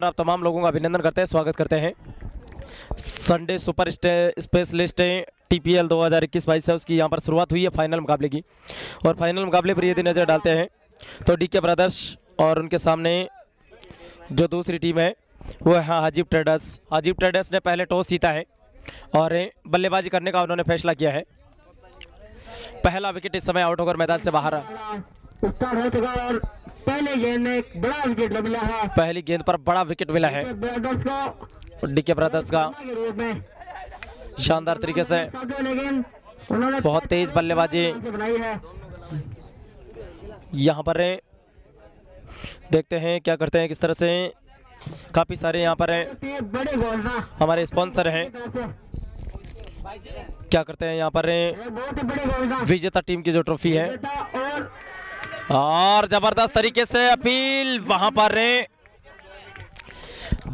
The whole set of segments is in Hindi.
आप तमाम लोगों का अभिनंदन करते हैं, स्वागत करते हैं। संडे सुपर स्पेशलिस्ट टीपीएल 2021-22 है, उसकी यहाँ पर शुरुआत हुई है फाइनल मुकाबले की। और फाइनल मुकाबले पर यदि नज़र डालते हैं तो डीके ब्रदर्स और उनके सामने जो दूसरी टीम है वो है हाजीब ट्रेडर्स। हाजीब ट्रेडर्स ने पहले टॉस जीता है और बल्लेबाजी करने का उन्होंने फैसला किया है। पहला विकेट इस समय आउट होकर मैदान से बाहर पहले गेंद में एक बड़ा विकेट मिला है। पहली गेंद पर बड़ा विकेट मिला है डीके ब्रदर्स का। शानदार तरीके से बहुत तेज बल्लेबाजी यहाँ पर देखते हैं क्या करते हैं, किस तरह से। काफी सारे यहाँ पर हमारे स्पॉन्सर हैं, क्या करते हैं यहाँ पर। विजेता टीम की जो ट्रॉफी है और जबरदस्त तरीके से अपील, वहां पर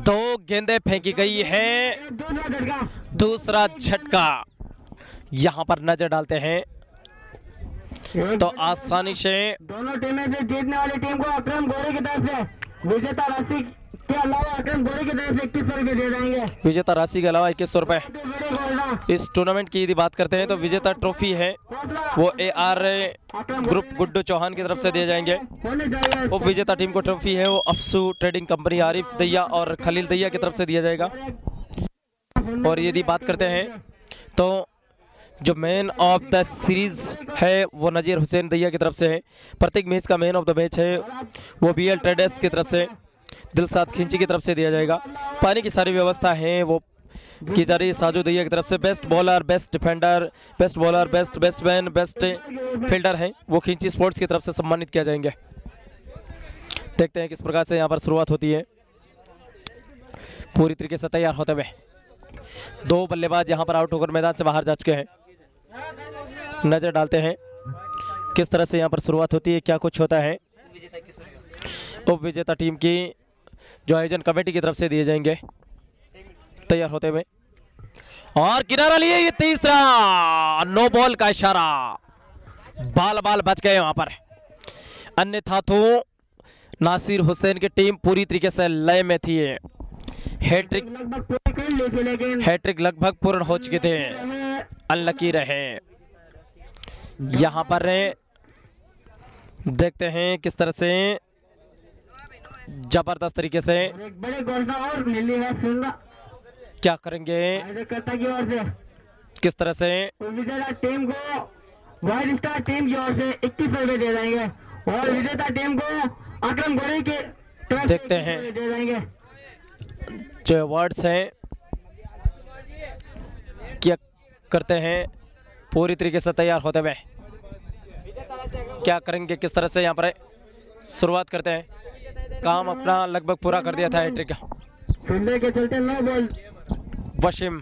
दो गेंदें फेंकी गई है, दूसरा झटका यहां पर नजर डालते हैं तो आसानी से दोनों टीमें से जीतने वाली टीम को अकरम गोरे की तरफ से विजेता राशि के अलावा अकरम गोरे की तरफ से 2100 रुपए दे देंगे। विजेता राशि के अलावा 2100 रुपए। इस टूर्नामेंट की यदि बात करते हैं तो विजेता ट्रॉफी है वो AR ग्रुप गुड्डू चौहान की तरफ से दिए जाएंगे। वो विजेता टीम को ट्रॉफी है वो अफसू ट्रेडिंग कंपनी आरिफ दैया और खलील दैया की तरफ से दिया जाएगा। और यदि बात करते हैं तो जो मैन ऑफ द सीरीज है वो नजीर हुसैन दैया की तरफ से है। प्रत्येक मैच का मैन ऑफ द मैच है वो BL ट्रेडर्स की तरफ से दिलसाद खिंची की तरफ से दिया जाएगा। पानी की सारी व्यवस्था है वो की जा रही है साजू दैया की तरफ से। Best bowler, best defender, best bowler, best batsman, best fielder हैं वो खिंची स्पोर्ट्स की तरफ से सम्मानित किया जाएंगे। देखते हैं किस प्रकार से यहाँ पर शुरुआत होती है। पूरी तरीके से तैयार होते हुए दो बल्लेबाज यहाँ पर आउट होकर मैदान से बाहर जा चुके हैं। नजर डालते हैं किस तरह से यहाँ पर शुरुआत होती है, क्या कुछ होता है। उप विजेता टीम की जो आयोजन कमेटी की तरफ से दिए जाएंगे तैयार होते हुए। और किनारा लिए ये तीसरा, नो बॉल का इशारा, बाल बच गए वहां पर। अन्यथा तो नासिर हुसैन की टीम पूरी तरीके से लय में थी। हैट्रिक लगभग पूर्ण हो चुके थे, अनलकी रहे। यहां पर देखते हैं किस तरह से जबरदस्त तरीके से क्या करेंगे, किस तरह से टीम को वाइट स्टार टीम की ओर से 2100 रुपए दे देंगे और विजेता टीम को अकरम गोरे के देखते हैं दे देंगे। जो अवार्ड्स हैं क्या करते हैं पूरी तरीके से तैयार होते हुए क्या करेंगे, किस तरह से यहाँ पर शुरुआत करते हैं। काम अपना लगभग पूरा कर दिया था हैट्रिक का। फील्डर के चलते नो बॉल वशीम,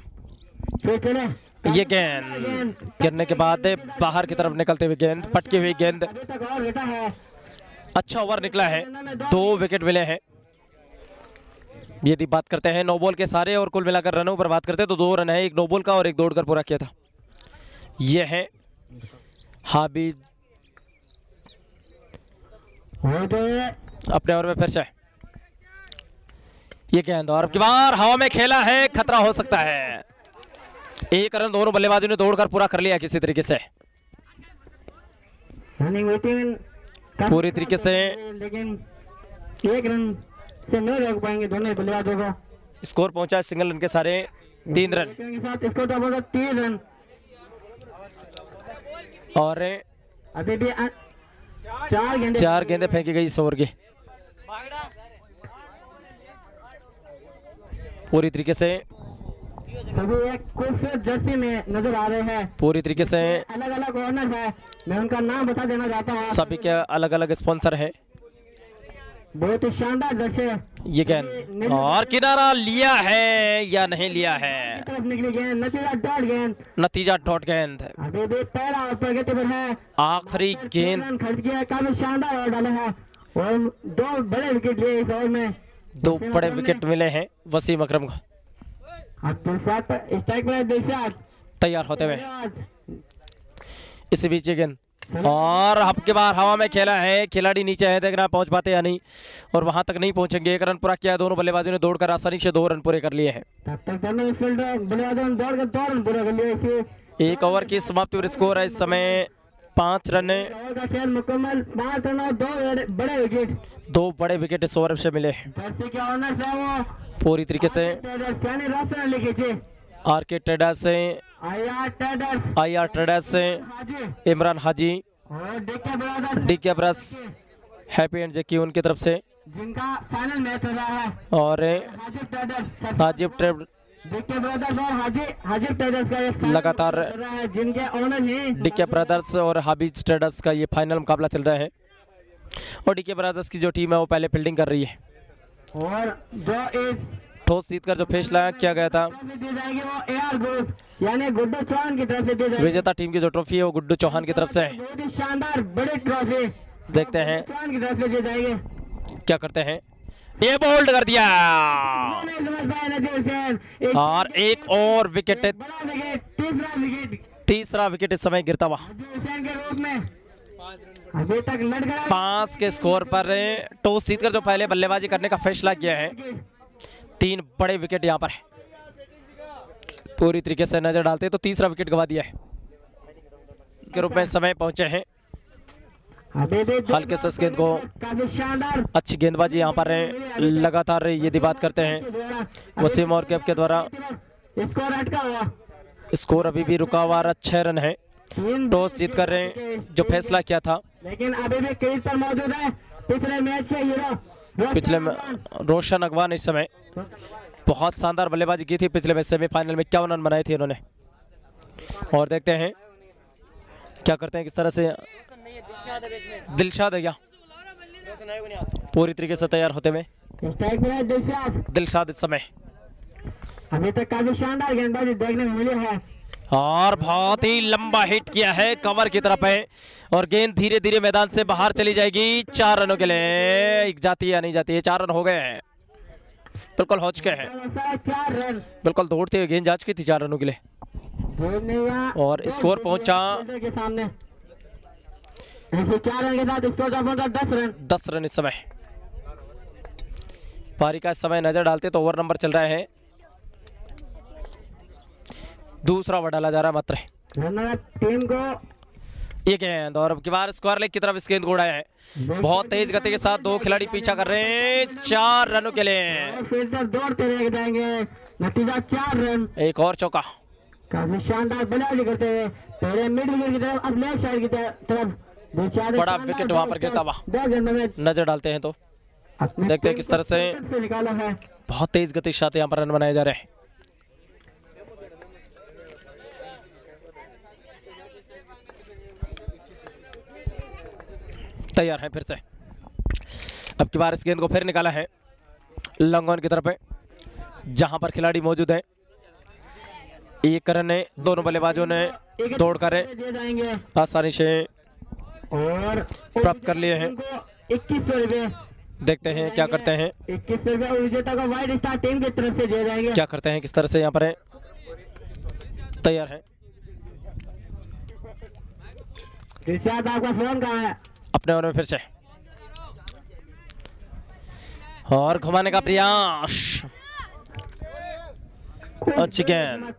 ये गेंद गिरने के बाद बाहर की तरफ निकलते हुए गेंद, पटकी हुई गेंद। अच्छा ओवर निकला है, 2 विकेट मिले हैं। यदि बात करते हैं नो बॉल के सारे और कुल मिलाकर रनों पर बात करते हैं तो 2 रन है, 1 नो बॉल का और 1 दौड़कर पूरा किया था। ये है हाबिब अपने ओवर में फिर से ये गेंद और की बार हवा में खेला है, खतरा हो सकता है। 1 रन दोनों बल्लेबाजों ने दौड़कर पूरा कर लिया किसी तरीके से, पूरी तरीके से। लेकिन 1 रन से नहीं रोक पाएंगे दोनों बल्लेबाजों को। स्कोर पहुंचा सिंगल रन के सारे 3 रन स्कोर 3 रन और अभी भी 4 गेंदें फेंकी गई इस ओवर की। पूरी तरीके से सभी एक खूबसूरत जर्सी में नजर आ रहे हैं। पूरी तरीके से अलग अलग ओनर है, मैं उनका नाम बता देना चाहता हूँ। सभी के अलग अलग स्पॉन्सर हैं। बहुत ही शानदार जर्सी है ये गेंद और किनारा लिया है या नहीं लिया है, तरफ निकली गेंद, नतीजा डॉट गेंद। अभी भी पहला और प्रगति पर है, आखिरी गेंद खर्च किया, काफी शानदार ओवर डाला है और 2 बड़े विकेट लिए इस ओवर में। 2 बड़े विकेट मिले हैं वसीम अकरम को। स्ट्राइक पर तैयार होते हुए इसी बीच ये गेंद और अब की बार हवा में खेला है, खिलाड़ी नीचे है, देखना पहुंच पाते या नहीं, और वहां तक नहीं पहुंचेंगे। 1 रन पूरा किया है दोनों बल्लेबाजों ने, दौड़कर आसानी से 2 रन पूरे कर लिए हैं। एक ओवर की समाप्ति और स्कोर है इस समय 5 रन। मुकम्मल 5 रन और 2 बड़े विकेट। 2 बड़े विकेट इस ओवर से मिले पूरी तरीके से। आरके ट्रेडर्स से, IR ट्रेडर्स से इमरान हाजी, DK ब्रदर्स, हैप्पी एंड जैकी उनकी तरफ से, जिनका फाइनल मैच हो रहा है, और हाजिब ट्रेडर्स हाजिब ट्रेडर्स का ये लगातार चल रहा है, जिनके ओनर हैं DK ब्रदर्स और हाजिब ट्रेडर्स का ये फाइनल मुकाबला चल रहा है। और DK ब्रदर्स की जो टीम है वो पहले फील्डिंग कर रही है, और जो इस टॉस जीतकर जो फैसला किया गया था, दी जाएगी वो AR ग्रुप यानी गुड्डू चौहान की तरफ से दी जाएगी। विजेता टीम की जो ट्रॉफी है वो गुड्डू चौहान की तरफ से है। बहुत ही शानदार बड़ी ट्रॉफी देखते हैं चौहान की तरफ से दी जाएगी। क्या करते हैं, ये बोल्ड कर दिया नहीं समझ पाए नजीर हुसैन। और एक और विकेट, बड़ा विकेट, तीसरा विकेट तीसरा विकेट इस समय गिरता हुआ। नजीर हुसैन के रूप में अभी तक लड़ गया 5 के स्कोर पर टॉस जीतकर जो पहले बल्लेबाजी करने का फैसला किया है, 3 बड़े विकेट यहाँ पर है। पूरी तरीके से नजर डालते तो तीसरा विकेट गवा दिया है के रूप में समय पहुंचे हैं। हल्के से गेंद को, काफी शानदार अच्छी गेंदबाजी यहाँ पर है, लगातार यदि बात करते हैं वसीम और कैप के द्वारा स्कोर अटका हुआ, स्कोर अभी भी रुका हुआ 6 रन है। टॉस जीत कर जो फैसला किया था, लेकिन अभी भी क्रीज पर मौजूद है पिछले मैच के हीरो पिछले में रोशन अगवान इस समय बहुत शानदार बल्लेबाजी की थी पिछले मैच सेमीफाइनल में, 51 रन बनाए थे उन्होंने। और देखते हैं क्या करते हैं, किस तरह से दिलशाद है क्या पूरी तरीके से तैयार होते हुए दिलशाद इस समय अभी तक काफी शानदार गेंदबाजी देखने को मिली है, और बहुत ही लंबा हिट किया है, कवर की तरफ है, और गेंद धीरे धीरे मैदान से बाहर चली जाएगी 4 रनों के लिए। जाती है या नहीं जाती है, 4 रन हो गए हैं, बिल्कुल हो चुके हैं, 4 रन बिल्कुल दौड़ते हुए गेंद जा चुकी थी 4 रनों के लिए। और स्कोर पहुंचा के सामने 4 रन के साथ स्कोर पहुंचा 10 रन इस समय। पारी का इस समय नजर डालते तो ओवर नंबर चल रहा है, दूसरा ओवर डाला जा रहा है मात्र टीम को। ये गेंद, और अब की बार स्क्वायर लेग की तरफ इस गेंद को उड़ाया है, बहुत तेज गति के साथ 2 खिलाड़ी पीछा कर रहे हैं 4 रनों के लिए। फील्डर दौड़ते रह जाएंगे, नतीजा 4 रन। एक और चौका, काफी शानदार बल्लेबाजी करते हुए पहले मिड विकेट की तरफ, अब लेफ्ट साइड की तरफ बड़ा विकेट वहां पर गिरता हुआ नजर डालते हैं तो देखते हैं किस तरह से निकाला है। बहुत तेज गति के साथ यहाँ पर रन बनाए जा रहे हैं। तैयार है फिर से, अब की बार इस गेंद को फिर निकाला है लॉन्ग ऑन की तरफ है, जहां पर खिलाड़ी मौजूद है। 1 रन है, दोनों बल्लेबाजों ने दौड़कर आसानी से और प्राप्त कर लिए हैं। 2100 रुपए देखते हैं क्या करते हैं, 2100 रुपए विजेता को व्हाइट स्टार टीम की तरफ से दिए जाएंगे। क्या करते हैं, किस तरह से यहाँ पर है। तैयार है, आपका फोन कहाँ है? अपने ओवर में फिर से, और घुमाने का प्रयास, अच्छी गेंद।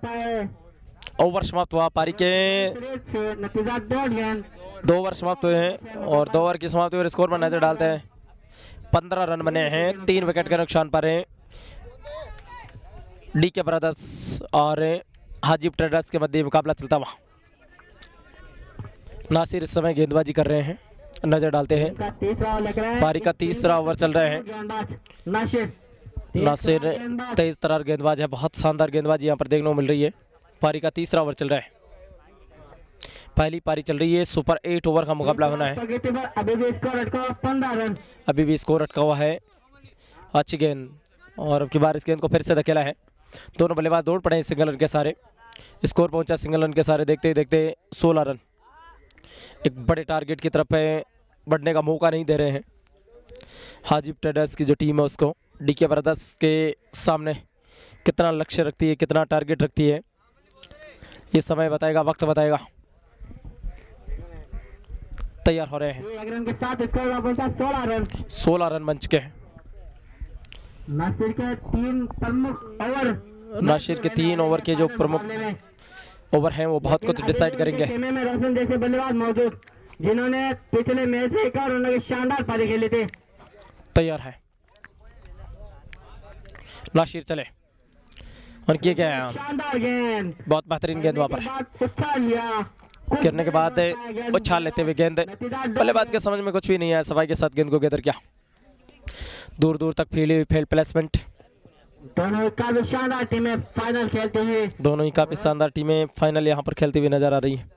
ओवर समाप्त हुआ, पारी के नतीजा 2 गेंद, 2 ओवर समाप्त हुए हैं, और 2 ओवर की समाप्ति और स्कोर पर नजर डालते हैं। 15 रन बने हैं, 3 विकेट के नुकसान पर है। DK ब्रदर्स और हाजिब ट्रेडर्स के मध्य मुकाबला चलता हुआ। नासिर इस समय गेंदबाजी कर रहे हैं, नजर डालते हैं। पारी का तीसरा ओवर चल रहा है। नासिर तेज तरार गेंदबाज है, बहुत शानदार गेंदबाजी यहाँ पर देखने को मिल रही है। पारी का तीसरा ओवर चल रहा है, पहली पारी चल रही है, सुपर 8 ओवर का मुकाबला होना है। अभी भी स्कोर अटका हुआ है। अच्छी गेंद, और अब की बार इस गेंद को फिर से धकेला है, दोनों बल्लेबाज दौड़ पड़े सिंगल रन के सारे। स्कोर पहुंचा सिंगल रन के सारे, देखते ही देखते 16 रन। एक बड़े टारगेट की तरफ बढ़ने का मौका नहीं दे रहे हैं हाजिब ट्रेडर्स की जो टीम है उसको। DK ब्रदर्स के सामने कितना लक्ष्य रखती है, कितना टारगेट रखती है, ये समय बताएगा, वक्त बताएगा। तैयार हो रहे हैं। एक रन के साथ स्कोर का पहुंचा 16 रन। 16 रन बन चुके हैं। नासिर के 3 प्रमुख ओवर, नासिर के 3 ओवर के जो प्रमुख ओवर हैं वो बहुत कुछ डिसाइड करेंगे। खेमे में रोशन जैसे बल्लेबाज मौजूद, जिन्होंने पिछले मैच में 1 और रन की शानदार पारी खेली थी। तैयार है नासिर, चले और किए क्या है, शानदार गेंद, बहुत बेहतरीन गेंद वहां पर उछाल लिया, गिरने के बाद उछाल लेते हुए गेंद, बल्लेबाज के समझ में कुछ भी नहीं आया, सफाई के साथ गेंद को गैदर किया, दूर दूर तक फील्ड प्लेसमेंट। दोनों ही काफी शानदार टीमें फाइनल खेलते हैं। दोनों ही काफी शानदार टीमें फाइनल यहाँ पर खेलती हुई नजर आ रही है।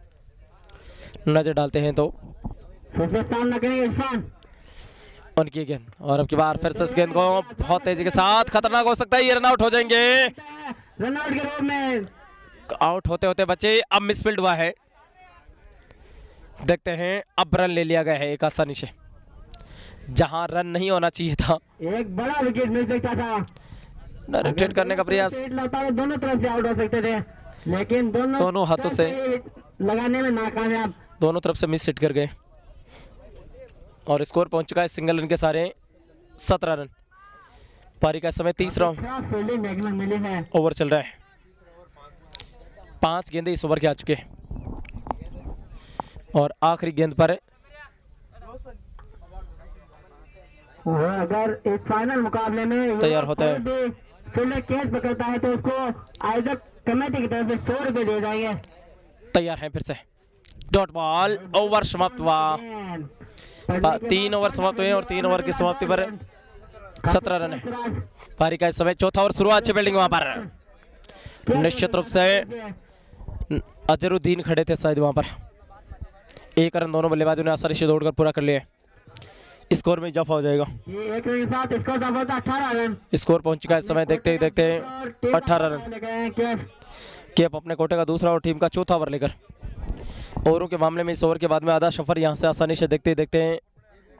नजर डालते हैं तो फिर से सामना करेंगे इरफान, उनकी गेंद, और अब की बार फिर से इस गेंद को बहुत तेजी के साथ, खतरनाक हो सकता है, ये रन आउट हो जाएंगे। रन आउट के रूप में आउट होते होते बचे, अब मिसफील्ड हुआ है। देखते हैं अब रन ले लिया गया है एक आसानी से, जहां रन नहीं होना चाहिए था। एक बड़ा विकेट मिल सकता था, रोटेट करने का प्रयास, दोनों तरफ से आउट हो सकते थे, लेकिन दोनों हाथों से लगाने में नाकामयाब, दोनों तरफ से मिस हिट कर गए और स्कोर पहुंच चुका है सिंगल रन के सारे 17 रन। पारी का समय 30 ओवर चल रहा है। 5 गेंदें इस ओवर के आ चुके हैं और आखिरी गेंद पर अगर इस फाइनल मुकाबले में तैयार होता है, फील्डर कैच पकड़ता है तो उसको आयोजक कमेटी की तरफ से 100 रुपए दे जाएंगे। तैयार है फिर से, डॉट बॉल, ओवर समाप्त हुआ। 3 ओवर समाप्त हुए और 3 ओवर की समाप्ति पर 17 रन है। पारी का इस समय चौथा ओवर शुरू, अच्छी फील्डिंग वहां पर, निश्चित रूप से अजरुद्दीन खड़े थे शायद वहां पर। 1 रन दोनों बल्लेबाजों ने आसानी से दौड़कर पूरा कर लिया। स्कोर में इजाफा हो जाएगा, ये एक रन के साथ स्कोर का होता 18 रन। स्कोर पहुंच चुका है इस समय, देखते ही देखते 18 रन। केप अपने कोटे का दूसरा और टीम का चौथा ओवर लेकर। ओवरों के मामले में इस ओवर के बाद में आधा सफर यहां से आसानी से देखते ही देखते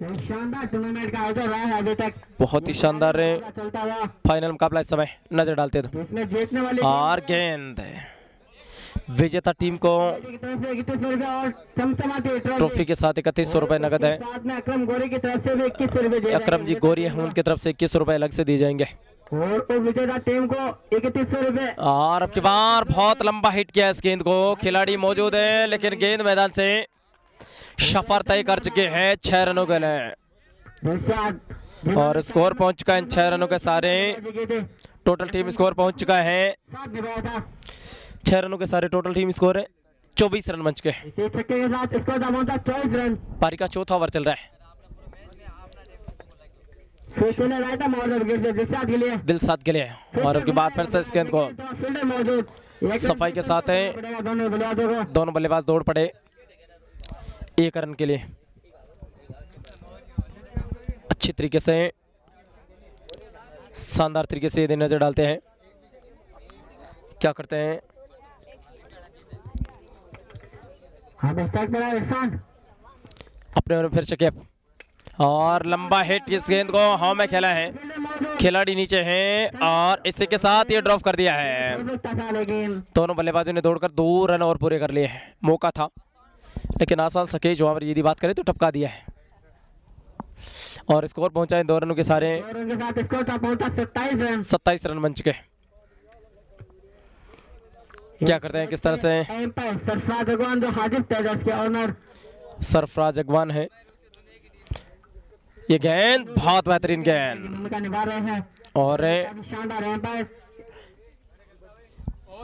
शानदार टूर्नामेंट का आयोजन रहा है अभी तक, बहुत ही शानदार चलता हुआ फाइनल मुकाबला इस समय नजर डालते थे। इसमें जीतने वाली और गेंद विजेता टीम को की तरफ से 21 रुपए और चमचमाती ट्रॉफी के साथ 3100 रुपए नगद है। साथ में अकरम गोरी की तरफ से भी 21 रुपए दिए अकरम जी गोरी हैं, उनकी तरफ से 21 रुपए अलग से दिए जाएंगे और उस विजेता टीम को 3100 रुपए। और अब की बार बहुत लंबा हिट किया इस गेंद को, खिलाड़ी मौजूद है लेकिन गेंद मैदान से सफर तय कर चुके हैं 6 रनों के लिए और स्कोर पहुंच चुका है 6 रनों के सारे। टोटल टीम स्कोर पहुंच चुका है 6 रनों के सारे, टोटल टीम स्कोर है 24 रन बन चुके हैं। इसी छक्के के साथ स्कोर का पहुंचा 24 रन। पारी का चौथा ओवर चल रहा है। दिलशाद के लिए और अब की बार फिर से इस गेंद को सफाई के साथ है, दोनों बल्लेबाज दौड़ पड़े 1 रन के लिए। अच्छी तरीके से, शानदार तरीके से ये नजर डालते हैं, क्या करते हैं। अपने ओर फिर से कैप और लंबा हिट, इस गेंद को हाव में खेला है, खिलाड़ी नीचे हैं और इसी के साथ ये ड्रॉप कर दिया है। दोनों बल्लेबाजों ने दौड़कर 2 रन और पूरे कर लिए हैं। मौका था लेकिन आसान सकेज वहां पर यदि बात करें तो टपका दिया है और स्कोर पहुंचा है 2 रनों के सारे 27 रन बन चुके हैं। क्या करते हैं, किस तरह से सरफराज अगवान है, ये गेंद बहुत बेहतरीन गेंद और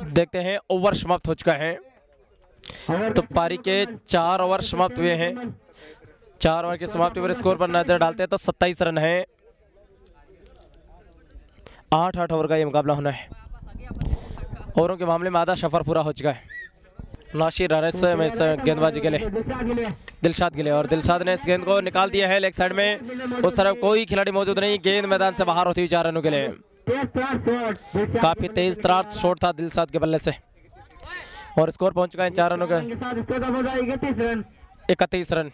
देखते हैं ओवर समाप्त हो चुका है। तो पारी के 4 ओवर समाप्त हुए हैं। 4 ओवर की समाप्ति पर स्कोर पर नजर डालते हैं तो 27 रन है। 8 ओवर का ये मुकाबला होना है। ओवरों के मामले में आधा सफर पूरा हो चुका है। नासिर में इस गेंदबाजी के लिए दिलशाद के लिए और दिलशाद ने इस गेंद को निकाल दिया है लेग साइड में। उस तरफ कोई खिलाड़ी मौजूद नहीं, गेंद मैदान से बाहर होती हुई 4 रनों के लिए। काफी तेज तरार शॉट था दिलशाद के बल्ले से और स्कोर पहुंच चुका है 4 रनों का 31 रन।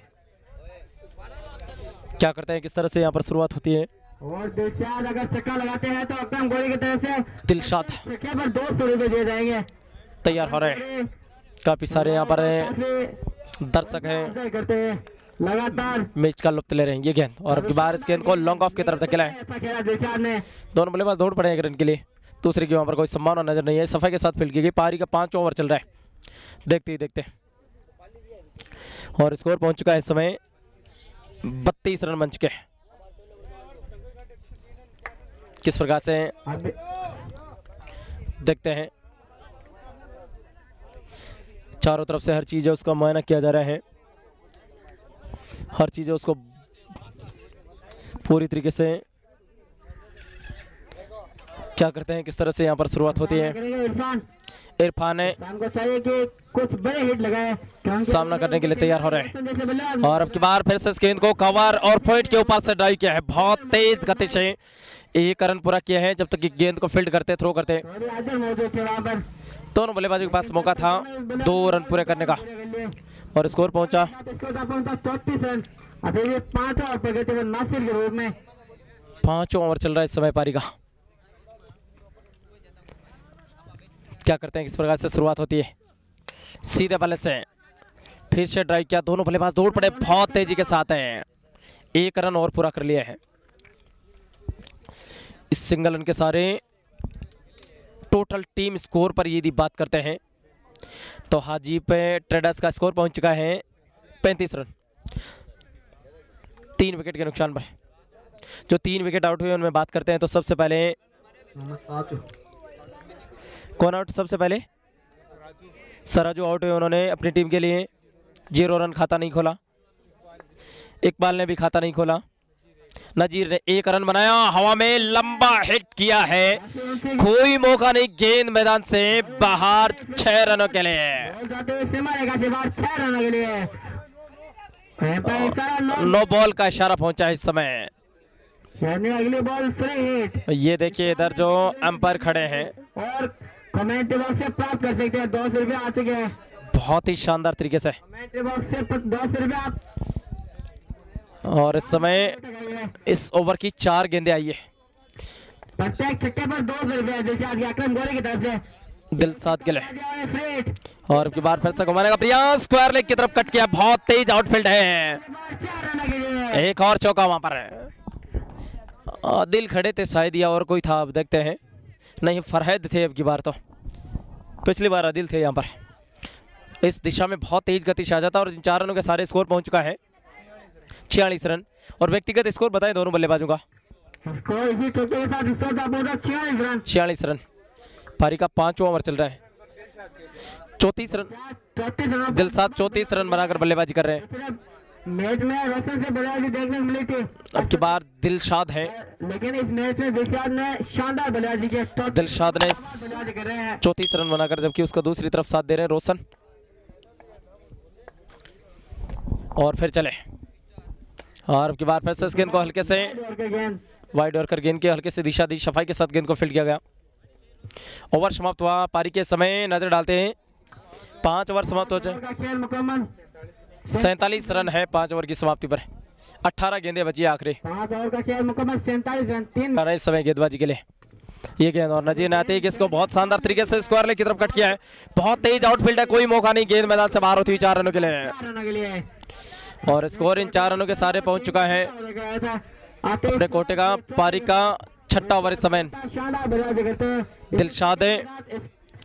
क्या करते हैं, किस तरह से यहाँ पर शुरुआत होती है और दिलशाद अगर छक्का लगाते हैं तो अकरम गोरी की तरफ से दिलशाद छक्के पर 200 रुपए दिए जाएंगे। तैयार हो रहे हैं, काफी सारे यहाँ पर दर्शक हैं। करते हैं लगातार मैच का लुत्फ ले रहे हैं ये गेंद, और अब की बार इस गेंद को लॉन्ग ऑफ की तरफ धकेला है। अच्छा खेला दिलशाद ने। दोनों बल्लेबाज दौड़ पड़े एक रन के लिए। दूसरे की वहां पर कोई संभावना नजर नहीं है। सफाई के साथ फील्ड की गई। पारी का 5 ओवर चल रहा है, देखते ही देखते, और स्कोर पहुंच चुका है इस समय 32 रन बन चुके हैं। किस प्रकार से देखते हैं, चारों तरफ से हर चीज है उसका मुआयना किया जा रहा है, हर चीज है उसको पूरी तरीके से क्या करते हैं, किस तरह से यहाँ पर शुरुआत होती है। इरफान है को चाहिए कि कुछ बड़े हिट लगाए, सामना करने के लिए तैयार हो रहे हैं, और अब की बार फिर से इस गेंद को कवर और पॉइंट के ऊपर से ड्राइव किया है। बहुत तेज गति से एक रन पूरा किया है जब तक कि गेंद को फील्ड करते थ्रो करते। दोनों बल्लेबाजों के पास मौका था 2 रन पूरे करने का, और स्कोर पहुंचा 34 रन। अभी 5 ओवर पर गए नासिर के रूप में। 5 ओवर चल रहा है इस समय पारी का। क्या करते हैं, किस प्रकार से शुरुआत होती है। सीधे बल्ले से फिर से ड्राइव किया, दोनों बल्लेबाज दौड़ पड़े बहुत तेजी के साथ हैं। 1 रन और पूरा कर लिया है। इस सिंगल रन के सारे टोटल टीम स्कोर पर यदि बात करते हैं तो हाजी पे ट्रेडर्स का स्कोर पहुंच चुका है 35 रन, 3 विकेट के नुकसान पर। जो 3 विकेट आउट हुए उनमें बात करते हैं तो सबसे पहले कौन आउट, सबसे पहले सराजू आउट हुए। उन्होंने अपनी टीम के लिए 0 रन खाता नहीं खोला। इकबाल ने भी खाता नहीं खोला। नजीर ने 1 रन बनाया, हवा में लंबा हिट किया है, कोई मौका नहीं, गेंद मैदान से बाहर 6 रनों के लिए। 9 बॉल का इशारा पहुंचा है इस समय। अगली बॉल फ्री हिट। ये देखिए इधर जो अंपायर खड़े हैं और कमेंट्री बॉक्स से प्राप्त कर सकते हैं, 200 रुपये आ चुके हैं बहुत ही शानदार तरीके से। कमेंट्री बॉक्स से 200 रुपये आप। और इस समय इस ओवर की 4 गेंदें आई है। प्रत्येक छक्के पर 200 रुपये दिलशाद के अकरम गोरे की तरफ से। दिलशाद के लिए, और की बार फिर से घुमाने का प्रयास, स्क्वायर लेग की तरफ कट किया, बहुत तेज आउटफील्ड है। 1 और चौका वहां पर है। दिल खड़े थे शायद या और कोई था, अब देखते हैं। नहीं, फरहद थे अब की बार, तो पिछली बार आदिल थे यहाँ पर। इस दिशा में बहुत तेज गति से आ जाता, और इन 4 रनों के सारे स्कोर पहुंच चुका है 46 रन। और व्यक्तिगत स्कोर बताएं दोनों बल्लेबाजों का 46 रन। पारी का 5वां ओवर चल रहा है। 34 रन दिलशाद 34 रन बनाकर बल्लेबाजी कर रहे हैं। मैच में रसल से बल्लेबाजी देखने को मिली थी, अब की बार दिलशाद है, लेकिन इस मैच में दिलशाद ने शानदार बल्लेबाजी की। दिलशाद ने 34 रन बनाकर, जबकि उसका दूसरी तरफ साथ दे रहे हैं रोशन। और फिर चले, और अब की बार फिर से इस गेंद को हल्के से वाइड ऑर्कर गेंद के हल्के से दिशा दी, सफाई के साथ गेंद को फील्ड किया गया। ओवर समाप्त हुआ। पारी के समय नजर डालते हैं, 5 ओवर समाप्त हो जाए। 47 रन है 5 ओवर की समाप्ति पर। 18 गेंदें बची आखिरी। 5 ओवर का खेल मुकम्मल, 47 रन, 3 इस समय गेंदबाजी के लिए ये गेंद, और नजीर ने आते ही इसको बहुत शानदार तरीके से स्क्वायर लेग की तरफ कट किया है। बहुत तेज आउटफील्ड है, कोई मौका नहीं, गेंद मैदान से बाहर होती हुई 4 रनों के लिए। और स्कोर इन 4 रनों के सारे पहुंच चुका है अपने कोटे का। पारी का 6ठा ओवर इस समय। दिलशाद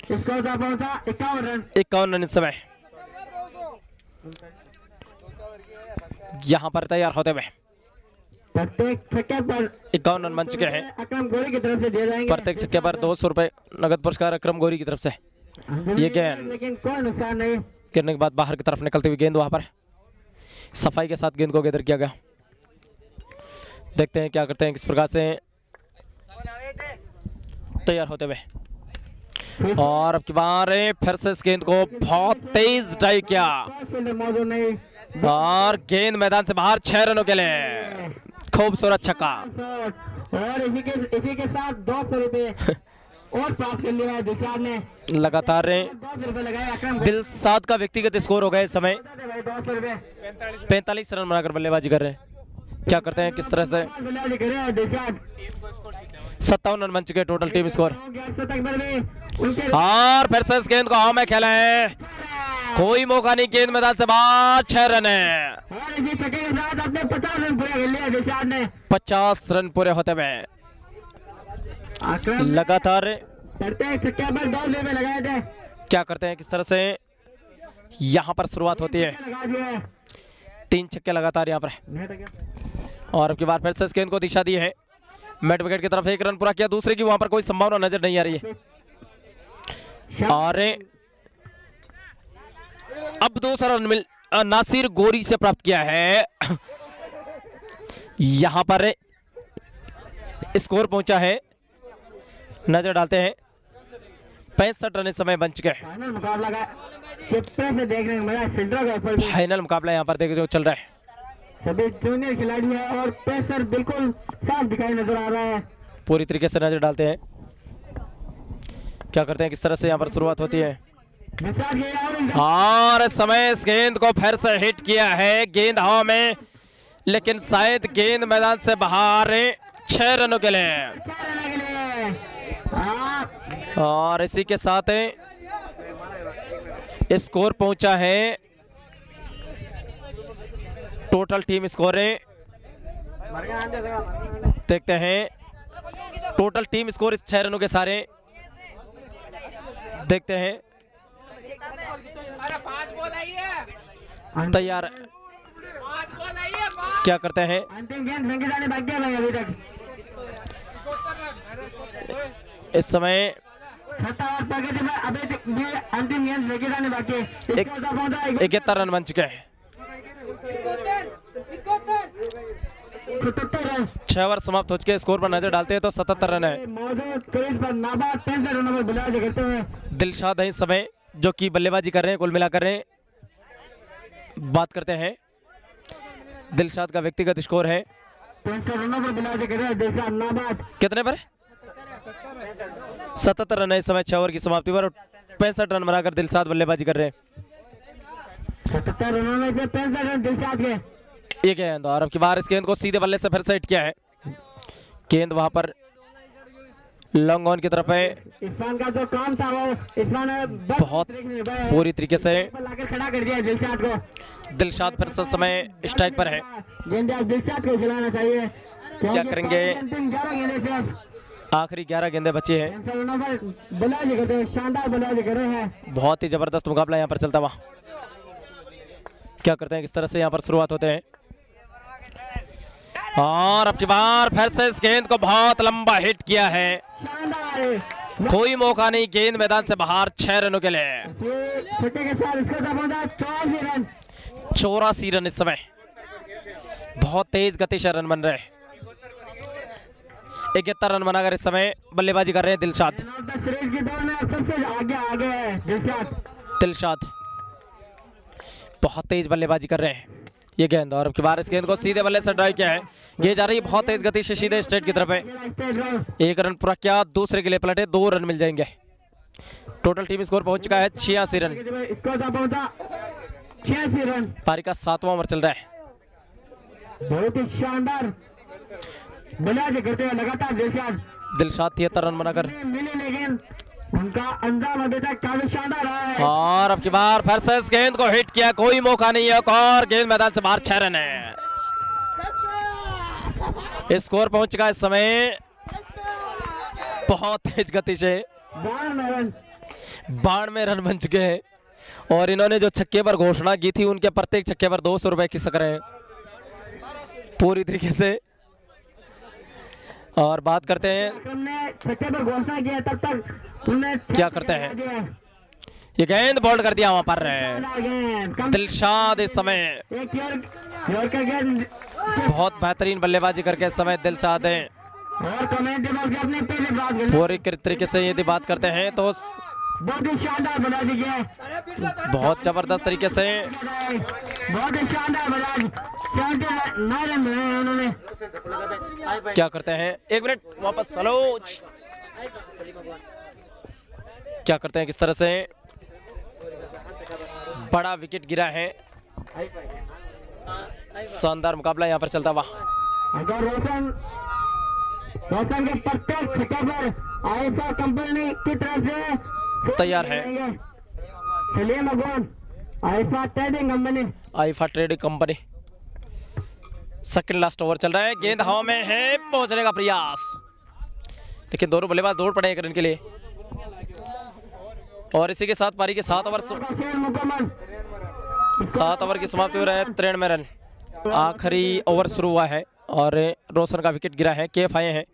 51 रन इस समय यहाँ पर तैयार होते हुए। प्रत्येक छक्के पर 51 रन बन चुके हैं। अकरम गोरी की तरफ से दे जाएंगे। प्रत्येक छक्के पर 200 रुपए नगद पुरस्कार अकरम गोरी की तरफ से। ये गेंद, लेकिन कोई नुकसान नहीं, गिरने के बाद बाहर की तरफ निकलती हुई गेंद वहां पर सफाई के साथ गेंद को गैदर किया गया। देखते हैं क्या करते हैं, किस प्रकार से तैयार होते हुए। और अब की बार फिर से इस गेंद को बहुत तेज ड्राइव किया, और गेंद मैदान से बाहर 6 रनों के लिए। खूबसूरत छक्का, और इसी के साथ 200 रुपए और प्राप्त कर लिया है दिलशाद ने। लगातार 200 रुपए लगाए अकरम। दिलशाद का व्यक्तिगत स्कोर हो गया इस समय 200 रुपए। 45 रन बनाकर बल्लेबाजी कर रहे हैं। क्या करते हैं, किस तरह से 57 रन बन चुके टोटल टीम स्कोर। और फिर से इस गेंद को हवा में खेला है, कोई मौका नहीं, गेंद मैदान से बाहर, 6 रन है। और इसी छक्के के साथ अपने 50 रन पूरे कर लिए दिलशाद ने। 50 रन पूरे होते हुए अकरम लगातार प्रत्येक छक्के पर 2 लेवे लगाए थे। क्या करते हैं, किस तरह से यहाँ पर शुरुआत होती है। लगा दिए 3 छक्के लगातार यहाँ पर, और अब की बार फिर से इस गेंद को दिशा दी है मिड विकेट की तरफ। 1 रन पूरा किया, दूसरे की वहां पर कोई संभावना नजर नहीं आ रही है। और अब दूसरा रन मिल नासिर गोरी से प्राप्त किया है। यहां पर स्कोर पहुंचा है, नजर डालते हैं 65 रन इस समय बन चुके हैं। फाइनल मुकाबला का कितने से देखने को मिला, फील्डर का ऊपर भी फाइनल मुकाबला यहाँ पर देखो जो चल रहा है। सभी जूनियर खिलाड़ी है और पेसर बिल्कुल साफ दिखाई नजर आ रहा है। पूरी तरीके से नजर डालते हैं, क्या करते हैं, किस तरह से यहाँ पर शुरुआत होती है। और इस समय इस गेंद को फिर से हिट किया है, गेंद हवा में, लेकिन शायद गेंद मैदान से बाहर। 6 रनों के लिए, और इसी के साथ स्कोर पहुंचा है, टोटल टीम स्कोर है, देखते हैं टोटल टीम स्कोर इस 6 रनों के सारे, देखते हैं तैयार, क्या करते हैं। अंतिम गेंद वेंकटेश ने बाकी है अभी तक। इस समय 57 प्रगति में अभी तक ये अंतिम गेंद वेंकटेश ने बाकी है। 71 रन बन चुके हैं। 77 रन 6 ओवर समाप्त हो चुके, स्कोर पर नजर डालते हैं तो 77 रन है। मौजूद क्रीज पर नाबाद 65 रनों में बल्लेबाजी करते हुए दिलशाद है इस समय जो कि बल्लेबाजी कर रहे हैं, कुल मिलाकर बात करते हैं। दिलशाद का व्यक्तिगत स्कोर है 65 रनों पर बल्लेबाजी कर रहे हैं दिलशाद नाबाद। कितने पर, 77 रन है इस समय 6 ओवर की समाप्ति पर, 65 रन बनाकर दिलशाद बल्लेबाजी कर रहे हैं। 77 रनों में से 65 रन दिलशाद के। ये गेंद, और अब की बार इस गेंद को सीधे बल्ले से फिर से हिट किया है, गेंद वहां पर लॉन्ग ऑन की तरफ है। इरफान का जो काम था वो इरफान ने बहुत पूरी तरीके से लाकर खड़ा कर दिया दिलशाद को। दिलशाद फिर से समय स्ट्राइक पर है, गेंद दिलशाद को खिलाना चाहिए। क्या करेंगे, अंतिम 11 गेंदें से आखिरी 11 गेंदें बची है। रनों पर बल्लेबाजी करते हैं, शानदार बल्लेबाजी कर रहे हैं। बहुत ही जबरदस्त मुकाबला यहाँ पर चलता हुआ, क्या करते हैं, किस तरह से यहाँ पर शुरुआत होते हैं। और अब की बार फिर से इस गेंद को बहुत लंबा हिट किया है, शानदार कोई मौका नहीं, गेंद मैदान से बाहर। 6 रनों के लिए छक्के के साथ इसका पहुंचा 84 रन। 84 रन इस समय, बहुत तेज गति से रन बन रहे हैं। 71 रन बनाकर इस समय बल्लेबाजी कर रहे हैं दिलशाद। सीरीज की दौड़ में सबसे आगे है दिलशाद बहुत तेज बल्लेबाजी कर रहे हैं। ये गेंद, और अब की बार इस गेंद को सीधे बल्ले से ड्राइव किया है, ये जा रही है बहुत तेज गति से सीधे स्ट्रेट की तरफ है। 1 रन पूरा किया, दूसरे के लिए पलटे, 2 रन मिल जाएंगे। टोटल टीम स्कोर पहुंच चुका है 86 रन। पहुंचा 86 रन। पारी का 7वां ओवर चल रहा है। बहुत ही शानदार बल्लेबाजी करते हैं लगातार दिलशाद 73 रन बनाकर मिले, लेकिन उनका अंजाम अभी तक काफी शानदार रहा है। और अब की बार फिर से इस गेंद को हिट किया, कोई मौका नहीं है, और गेंद मैदान से बाहर। 6 रन है, स्कोर पहुंच चुका है इस समय बहुत तेज गति से। 92 रन बन चुके हैं, और इन्होंने जो छक्के पर घोषणा की थी उनके प्रत्येक छक्के पर 200 रुपए खिसक रहे हैं पूरी तरीके से। और बात करते हैं, छक्के पर घोषणा किया तब तक क्या करते हैं, ये गेंद बॉल्ड कर दिया वहां पर दिलशाद इस समय। बहुत बेहतरीन बल्लेबाजी करके इस समय दिलशाद है। पूरी तरीके से यदि बात करते हैं तो बहुत ही शानदार बल्लेबाजी की है, बहुत जबरदस्त तरीके से, बहुत ही शानदार बल्लेबाजी। 9 रन बनाए उन्होंने। क्या करते हैं, 1 मिनट वापस सलोच, क्या करते हैं, किस तरह से बड़ा विकेट गिरा है। शानदार मुकाबला यहाँ पर चलता हुआ। अगर रोशन के प्रत्येक छक्के पर आईएसआर कंपनी की तरफ से तैयार है। सलीम अगवान आईफा ट्रेडिंग कंपनी। आईफा trading company. Second last over चल रहा है, गेंद हवा में है, पहुंचने का प्रयास, लेकिन दोनों बल्लेबाज दौड़ पड़े एक रन के लिए। और इसी के साथ पारी के 7 ओवर की समाप्ति हो रहा है, 93 रन। आखिरी ओवर शुरू हुआ है और रोशन का विकेट गिरा है, केफ आए हैं,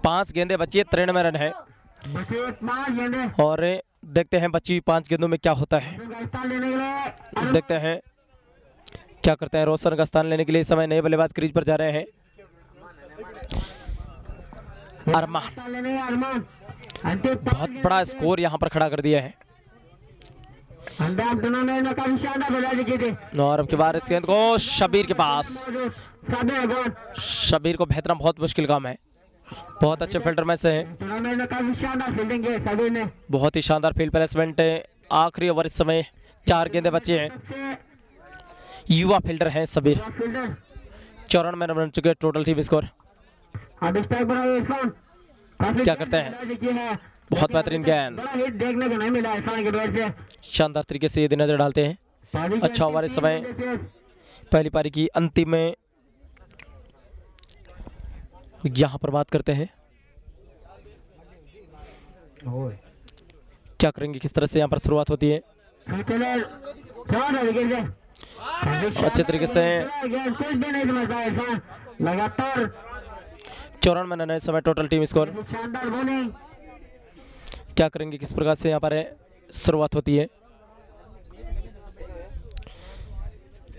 5 गेंदें बची है, 93 रन है। और देखते हैं बची 5 गेंदों में क्या होता है, देखते हैं क्या करते हैं। रोशन का स्थान लेने के लिए इस समय नए बल्लेबाज क्रीज पर जा रहे हैं। अरमान बहुत बड़ा स्कोर यहां पर खड़ा कर दिया है। और अब के बाद इस गेंद को शबीर के पास, शबीर को भेजना बहुत मुश्किल काम है, बहुत अच्छे फील्डर में से हैं, बहुत ही शानदार फील्ड प्लेसमेंट है। आखिरी ओवर इस समय 4 गेंदें बची हैं, युवा फील्डर हैं शबीर। 94 रन बन चुके टोटल टीम स्कोर। क्या करते हैं, बहुत बेहतरीन गेंद, शानदार तरीके से ये नजर डालते हैं। अच्छा ओवर इस समय पहली पारी की अंतिम में यहां पर बात करते हैं क्या करेंगे, किस तरह से यहां पर शुरुआत होती है। अच्छे तरीके से लगातार 94 रन इस समय टोटल टीम स्कोर। क्या करेंगे, किस प्रकार से यहाँ पर शुरुआत होती है।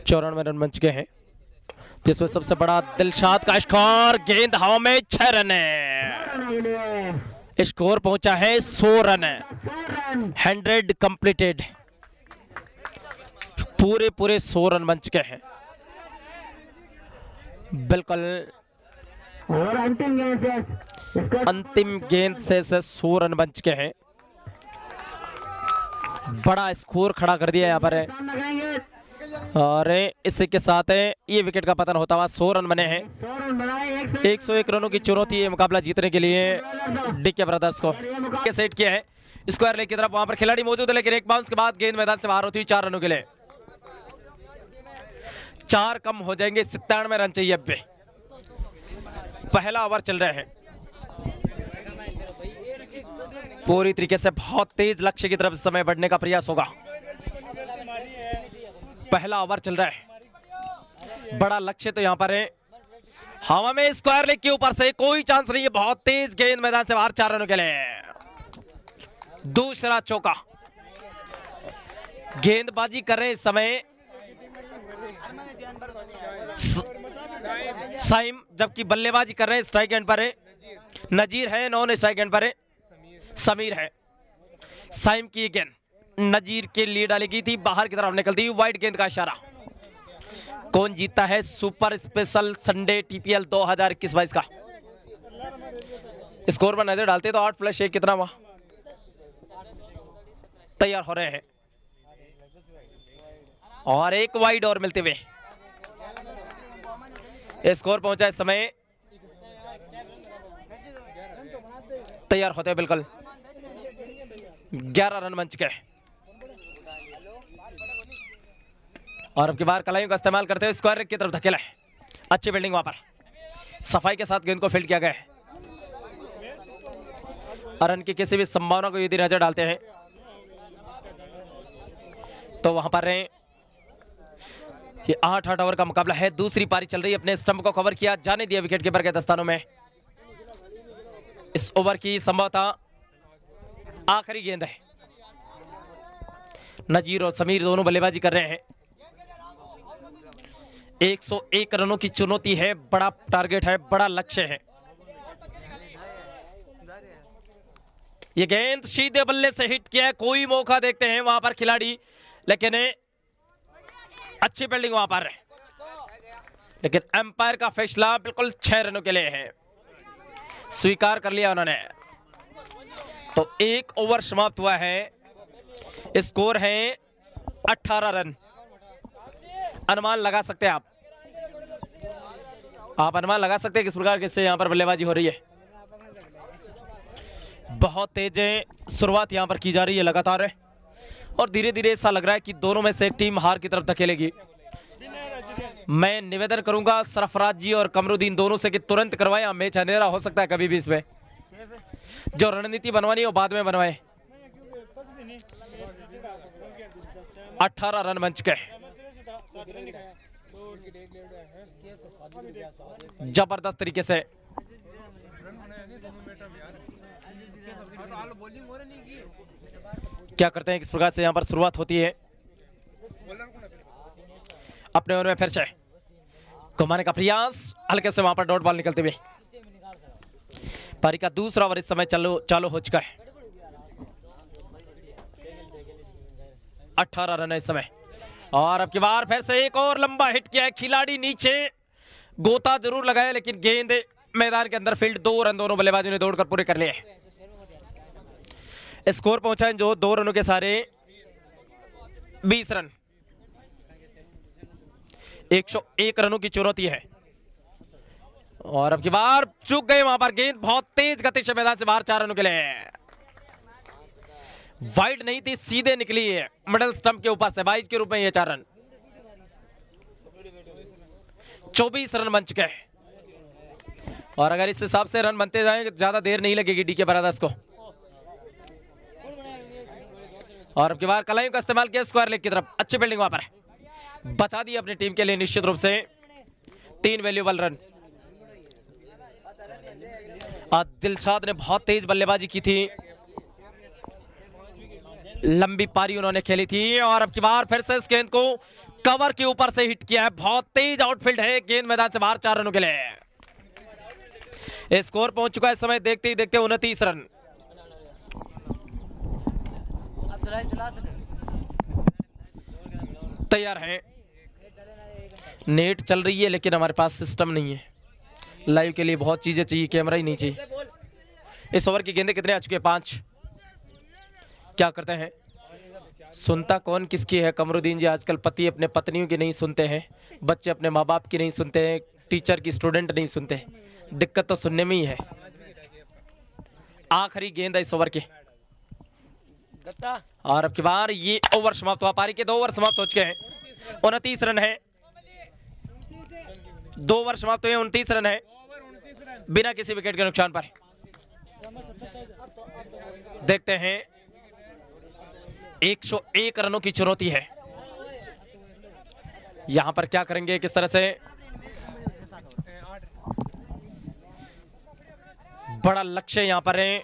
94 रन बन चुके हैं, जिसमें सबसे बड़ा दिलशाद का स्कोर, गेंद हवा में 6 रन है, स्कोर पहुंचा है 100 रन, 100 कंप्लीटेड, पूरे 100 रन बन चुके हैं बिल्कुल। और अंतिम गेंद से 100 रन बन चुके हैं, बड़ा स्कोर खड़ा कर दिया यहाँ पर है। और इसी के साथ ये विकेट का पतन होता हुआ 100 रन बने हैं। 101 रनों की चुनौती है मुकाबला जीतने के लिए डीके ब्रदर्स को सेट किया है। स्क्वायर लेग की तरफ वहां पर खिलाड़ी मौजूद है, लेकिन एक बाउंस के बाद गेंद मैदान से बाहर होती है 4 रनों के लिए। 4 कम हो जाएंगे, 97 रन चाहिए अब भी। पहला ओवर चल रहा है, पूरी तरीके से बहुत तेज लक्ष्य की तरफ समय बढ़ने का प्रयास होगा। पहला ओवर चल रहा है, बड़ा लक्ष्य तो यहां पर है, हवा में स्क्वायर लेग के ऊपर से कोई चांस नहीं है, बहुत तेज गेंद मैदान से बाहर 4 रनों के लिए। दूसरा चौका, गेंदबाजी कर रहे इस समय साइम, जबकि बल्लेबाजी कर रहे हैं स्ट्राइक एंड पर है नजीर है, नॉन स्ट्राइक एंड पर है समीर है। साइम की गेंद नजीर के लिए डाली गई थी, बाहर की तरफ निकलती हुई वाइड गेंद का इशारा। कौन जीतता है सुपर स्पेशल संडे टीपीएल 2021-22 का। स्कोर पर नजर डालते तो 8+1 कितना हुआ, तैयार हो रहे हैं और एक वाइड और मिलते हुए स्कोर पहुंचा इस समय, तैयार होते हैं बिल्कुल। 11 रन बन चुके हैं और अब की बार कलाइयों का इस्तेमाल करते हुए स्क्वायर की तरफ धकेला है। अच्छी बिल्डिंग, वहां पर सफाई के साथ गेंद को फील्ड किया गया है। रन की किसी भी संभावना को यदि नजर डालते हैं तो वहां पर ये 8 ओवर का मुकाबला है। दूसरी पारी चल रही है, अपने स्टंप को कवर किया, जाने दिया विकेट कीपर के दस्तानों में। इस ओवर की संभवतः आखिरी गेंद है। नजीर और समीर दोनों बल्लेबाजी कर रहे हैं। 101 रनों की चुनौती है, बड़ा टारगेट है, बड़ा लक्ष्य है। ये गेंद सीधे बल्ले से हिट किया है, कोई मौका देखते हैं वहां पर खिलाड़ी, लेकिन अच्छी फील्डिंग वहां पर है, लेकिन एम्पायर का फैसला बिल्कुल 6 रनों के लिए है, स्वीकार कर लिया उन्होंने। तो 1 ओवर समाप्त हुआ है, स्कोर है 18 रन। अनुमान लगा सकते हैं आप अनुमान लगा सकते हैं किस प्रकार से यहां पर बल्लेबाजी हो रही है। बहुत तेज शुरुआत यहां पर की जा रही है लगातार, और धीरे धीरे ऐसा लग रहा है कि दोनों में से एक टीम हार की तरफ धकेलेगी। मैं निवेदन करूंगा सरफराज जी और कमरुद्दीन दोनों से कि तुरंत करवाएं, मैच अंधेरा हो सकता है कभी भी इसमें। जो रणनीति बनवानी हो बाद में बनवाएं। 18 रन बन चुके हैं। जबरदस्त तरीके से क्या करते हैं, किस प्रकार से यहां पर शुरुआत होती है। अपने ओवर में फिर से घुमाने का प्रयास, हल्के से वहां पर डॉट बॉल निकलते हुए। पारी का दूसरा ओवर इस समय चालू हो चुका है। 18 रन है इस समय। और अब की बार फिर से एक और लंबा हिट किया है। खिलाड़ी नीचे गोता जरूर लगाया लेकिन गेंद मैदान के अंदर फील्ड। 2 रन दोनों बल्लेबाजों ने दौड़कर पूरे कर लिए। स्कोर पहुंचा है जो 2 रनों के सारे 20 रन। 101 रनों की चुनौती है। और अब की बार चूक गए वहां पर गेंद बहुत तेज गति से मैदान से बाहर। 4 रनों के लिए। वाइड नहीं थी, सीधे निकली है मिडल स्टंप के ऊपर से। 22 के रूप में ये 4 रन। 24 रन बन चुके हैं। और अगर इस हिसाब से रन बनते जाएंगे ज्यादा देर नहीं लगेगी डीके ब्रदर्स को। और अब की बार कलाइयों का इस्तेमाल किया स्क्वायर लेग की तरफ। अच्छी फील्डिंग वहां पर बचा दी अपनी टीम के लिए निश्चित रूप से 3 वैल्यूएबल रन। दिलशाद ने बहुत तेज बल्लेबाजी की थी, लंबी पारी उन्होंने खेली थी। और अब की बार फिर से इस गेंद को कवर के ऊपर से हिट किया है। बहुत तेज आउटफील्ड है, गेंद मैदान से बाहर। 4 रनों के लिए स्कोर पहुंच चुका है इस समय देखते ही देखते 29 रन। तैयार है। नेट चल रही है लेकिन हमारे पास सिस्टम नहीं है। लाइव के लिए बहुत चीजें चाहिए, कैमरा ही नहीं चाहिए। इस ओवर की गेंदें कितने आ चुके हैं? 5। क्या करते हैं? सुनता कौन किसकी है कमरुद्दीन जी? आजकल पति अपने पत्नियों की नहीं सुनते हैं, बच्चे अपने माँ बाप की नहीं सुनते हैं, टीचर की स्टूडेंट नहीं सुनते। दिक्कत तो सुनने में ही है। आखिरी गेंद है इस ओवर की। और अब की बार ये ओवर समाप्त हुआ। पारी के 2 ओवर समाप्त हो चुके हैं। 29 रन है। 2 ओवर समाप्त हुए, 29 रन है बिना किसी विकेट के नुकसान पर। देखते हैं 101 रनों की चुनौती है। यहां पर क्या करेंगे, किस तरह से? बड़ा लक्ष्य यहां पर है।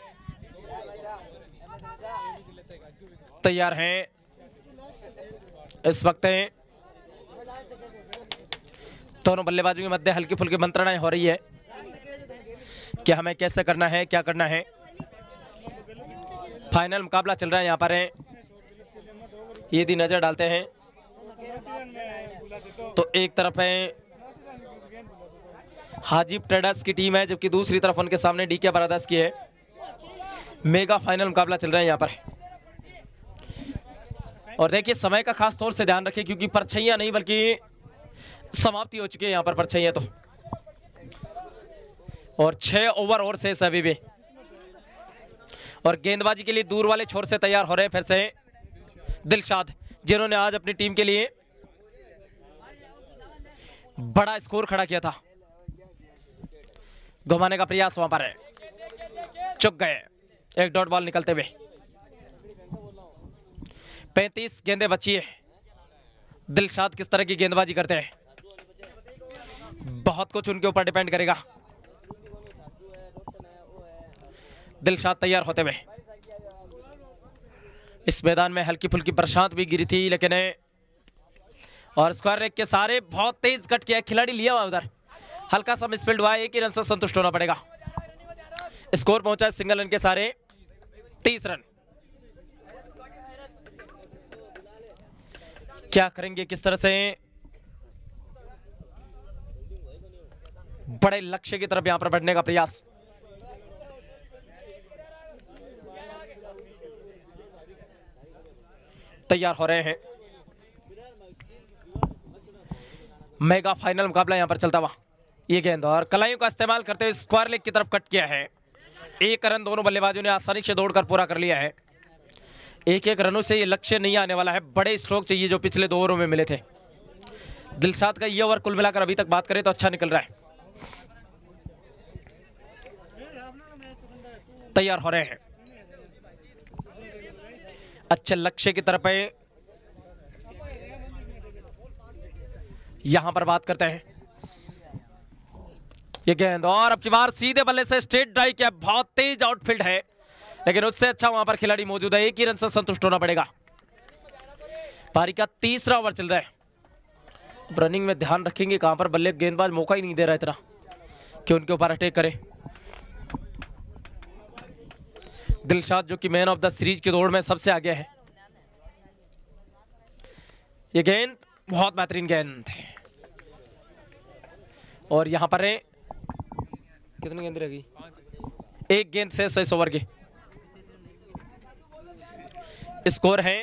तैयार हैं इस वक्त। दोनों बल्लेबाजों के मध्य हल्की फुल्की मंत्रणाएं हो रही है कि हमें कैसे करना है, क्या करना है। फाइनल मुकाबला चल रहा है यहां पर है। यदि नजर डालते हैं तो एक तरफ है हाजीब ट्रेडर्स की टीम है, जबकि दूसरी तरफ उनके सामने डीके ब्रदर्स की है। मेगा फाइनल मुकाबला चल रहा है यहां पर। और देखिए समय का खास तौर से ध्यान रखें क्योंकि परछाइयां नहीं बल्कि समाप्ति हो चुकी है यहां पर परछाइयां तो। और 6 ओवर और से सभी भी। और गेंदबाजी के लिए दूर वाले छोर से तैयार हो रहे हैं फिर से दिलशाद, जिन्होंने आज अपनी टीम के लिए बड़ा स्कोर खड़ा किया था। घुमाने का प्रयास वहां पर है, चुक गए। एक डॉट बॉल निकलते हुए। 35 गेंदें बची है। दिलशाद किस तरह की गेंदबाजी करते हैं, बहुत कुछ उनके ऊपर डिपेंड करेगा। दिलशाद तैयार होते हुए। इस मैदान में हल्की फुल्की बरसात भी गिरी थी लेकिन और स्क्वायर लेग के सारे बहुत तेज कट किया। खिलाड़ी लिया हुआ उधर, हल्का सा मिसफील्ड हुआ। एक ही रन से संतुष्ट होना पड़ेगा। स्कोर पहुंचा है सिंगल रन के सारे 30 रन। क्या करेंगे, किस तरह से? बड़े लक्ष्य की तरफ यहां पर बढ़ने का प्रयास। तैयार हो रहे हैं। मेगा फाइनल मुकाबला यहां पर चलता हुआ। ये गेंद और कलाइयों का इस्तेमाल करते हुए स्क्वायर लेग की तरफ कट किया है। 1 रन दोनों बल्लेबाजों ने आसानी से दौड़कर पूरा कर लिया है। एक एक रनों से ये लक्ष्य नहीं आने वाला है, बड़े स्ट्रोक चाहिए जो पिछले 2 ओवरों में मिले थे। दिलशाद का ये ओवर कुल मिलाकर अभी तक बात करें तो अच्छा निकल रहा है। तैयार हो रहे हैं, अच्छे लक्ष्य की तरफ है। यहां पर बात करते हैं ये गेंद, और अब की बार सीधे बल्ले से स्ट्रेट ड्राइव किया, बहुत तेज आउटफील्ड है, लेकिन उससे अच्छा वहां पर खिलाड़ी मौजूद है, एक ही रन से संतुष्ट होना पड़ेगा। पारी का तीसरा ओवर चल रहा है। रनिंग में ध्यान रखेंगे कहां पर बल्ले गेंदबाज मौका ही नहीं दे रहा इतना कि उनके ऊपर अटैक करे। दिलशाद जो कि मैन ऑफ द सीरीज की दौड़ में सबसे आगे है। ये गेंद बहुत बेहतरीन गेंद है, और यहां पर कितनी गेंद रह गई? एक गेंद से 6 ओवर की स्कोर है।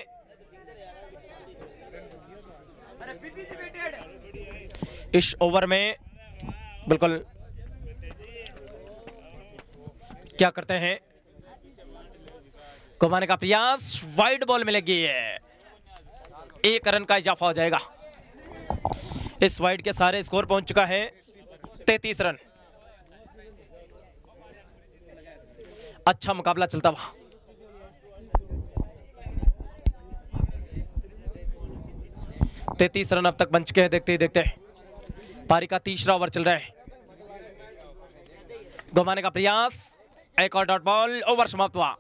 इस ओवर में बिल्कुल क्या करते हैं, घुमाने का प्रयास, वाइड बॉल मिलेगी, 1 रन का इजाफा हो जाएगा। इस वाइड के सारे स्कोर पहुंच चुका है 33 रन। अच्छा मुकाबला चलता हुआ। तैतीस रन अब तक बन चुके हैं। देखते ही देखते पारी का तीसरा ओवर चल रहा है। घुमाने का प्रयास, एक और डॉट बॉल, ओवर समाप्त हुआ।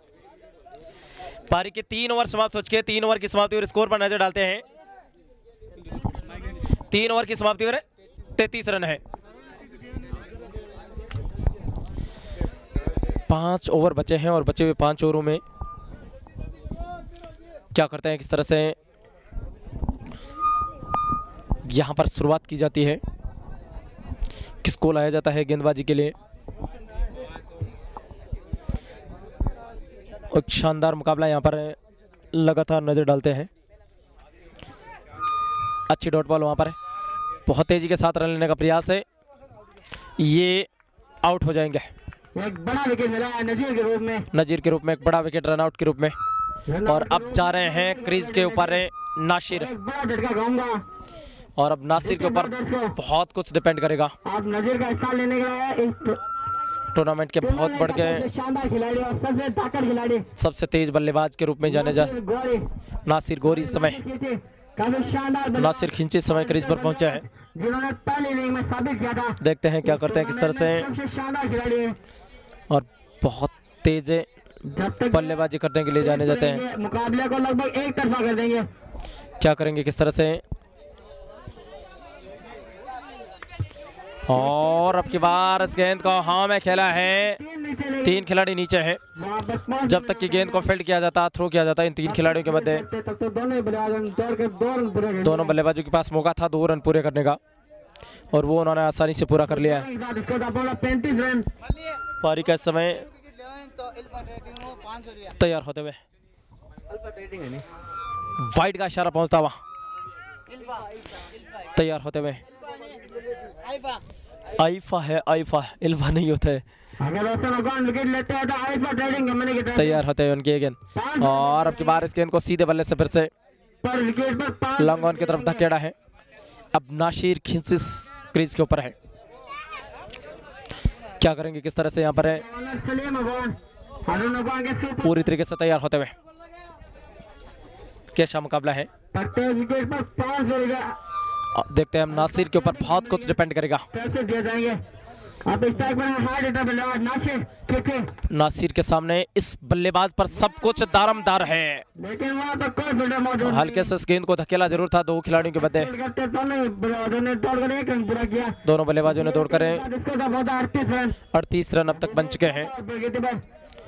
पारी के 3 ओवर समाप्त हो चुके हैं। 3 ओवर की समाप्ति और स्कोर पर नजर डालते हैं। 3 ओवर की समाप्ति पर 33 रन है। 5 ओवर बचे हैं और बचे हुए 5 ओवरों में क्या करते हैं, किस तरह से यहां पर शुरुआत की जाती है, किसको लाया जाता है गेंदबाजी के लिए। एक शानदार मुकाबला यहां पर लगातार नजर डालते हैं। अच्छी डॉट बॉल वहां पर है, बहुत तेजी के साथ रन लेने का प्रयास है, ये आउट हो जाएंगे। एक बड़ा विकेट मिला है नजीर के रूप में, नजीर के रूप में एक बड़ा विकेट रन आउट के रूप में। और अब जा रहे हैं क्रीज के ऊपर नासिर, एक बड़ा झटका गाऊंगा और अब नासिर के ऊपर बहुत कुछ डिपेंड करेगा। आप नजीर का स्थान लेने के लिए इस टूर्नामेंट के बहुत बढ़ गए शानदार खिलाड़ी और सबसे ताकत खिलाड़ी, सबसे तेज बल्लेबाज के रूप में जाने जा नासिर गौरी इस समय, काफी शानदार नासिर खिंची इस समय क्रीज पर पहुंचा है। जिन्होंने पहले इनिंग में साबित किया था। देखते हैं क्या करते हैं, किस तरह से, सबसे शानदार खिलाड़ी है और बहुत तेज जब तक बल्लेबाजी करने के लिए जाने जाते हैं। मुकाबले को लगभग एक तरफा कर देंगे। क्या करेंगे, किस तरह से, और अब की बार इस गेंद को हाँ में खेला है। 3 खिलाड़ी नीचे हैं। जब तक कि गेंद को फील्ड किया जाता, थ्रो किया जाता, इन 3 खिलाड़ियों के मध्य दोनों बल्लेबाजों के पास मौका था 2 रन पूरे करने का, और वो उन्होंने आसानी से पूरा कर लिया है। 35 रन पारी का इस समय तैयार होते हुए वाइड का इशारा पहुंचता हुआ, तैयार होते हुए आइफा है, आइफा इल्फा नहीं होता है। विकेट लेते हैं तो आइफा ट्रेडिंग कंपनी की तरफ तैयार होते हैं उनकी गेंद, और अब की बार इस गेंद को सीधे बल्ले से फिर से पर विकेट पर 5 लॉन्ग ऑन की तरफ धकेड़ा है। अब नासिर खिंचिस क्रीज के ऊपर है, क्या करेंगे, किस तरह से यहाँ पर है, सलीम अफगान, हारून अफगान के सुपर पूरी तरीके से तैयार होते हुए कैसा मुकाबला है। प्रत्येक विकेट पर 5 देखते हैं हम, नासिर के ऊपर बहुत कुछ डिपेंड करेगा। पैसे दिए जाएंगे। अब स्ट्राइक पर हार्ड हिटर बल्लेबाज नासिर किथे, नासिर के सामने इस बल्लेबाज पर सब कुछ दारमदार है, लेकिन वहां पर कोई फील्डर मौजूद हल्के से इस गेंद को धकेला जरूर था 2 खिलाड़ियों के मध्य। करते दोनों बल्लेबाजों ने दौड़कर 1 रन पूरा किया। दोनों बल्लेबाजों ने दौड़कर इसके बाद होता 38 रन 38 रन अब तक बन चुके हैं।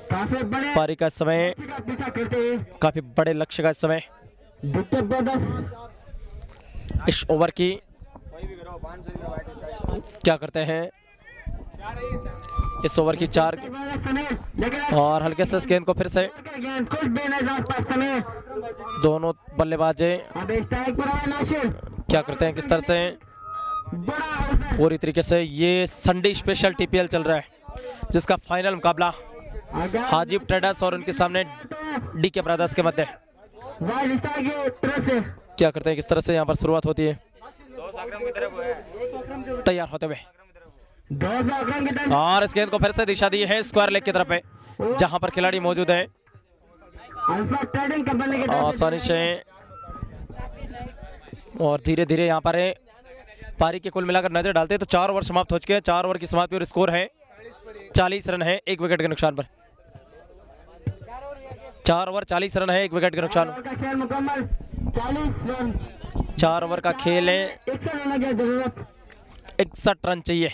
काफी बड़े पारी का समय का पीछा करते हुए काफी बड़े लक्ष्य का इस समय विकेट ब्रदर्स इस ओवर की क्या करते हैं, इस ओवर की 4 और हल्के से इस गेंद को फिर से कुछ भी नहीं दोनों बल्लेबाज अब स्ट्राइक पर आया नासिर, क्या करते हैं, किस तरह से, बड़ा पूरी तरीके से ये संडे स्पेशल टीपीएल चल रहा है, जिसका फाइनल मुकाबला हाजीब ट्रेडर्स और उनके सामने डीके ब्रदर्स के मध्य। वाइड स्टार की तरफ से क्या करते हैं, किस तरह से यहाँ पर शुरुआत होती है। तैयार होते हुए 200 अकरम की तरफ और इस गेंद को फिर से दिशा दी है स्क्वायर लेग की तरफ पे, जहां पर खिलाड़ी मौजूद है। अल्फा ट्रेडिंग कंपनी की तरफ आसानी से और धीरे धीरे यहाँ पर पारी के कुल मिलाकर नजर डालते हैं तो 4 ओवर समाप्त हो चुके हैं। 4 ओवर की समाप्ति और स्कोर है 40 रन है 1 विकेट के नुकसान पर। 4 ओवर 40 रन है 1 विकेट के नुकसान। का खेल मुकम्मल 40 रन 4 ओवर का खेल है, 61 रन की जरूरत। 61 रन चाहिए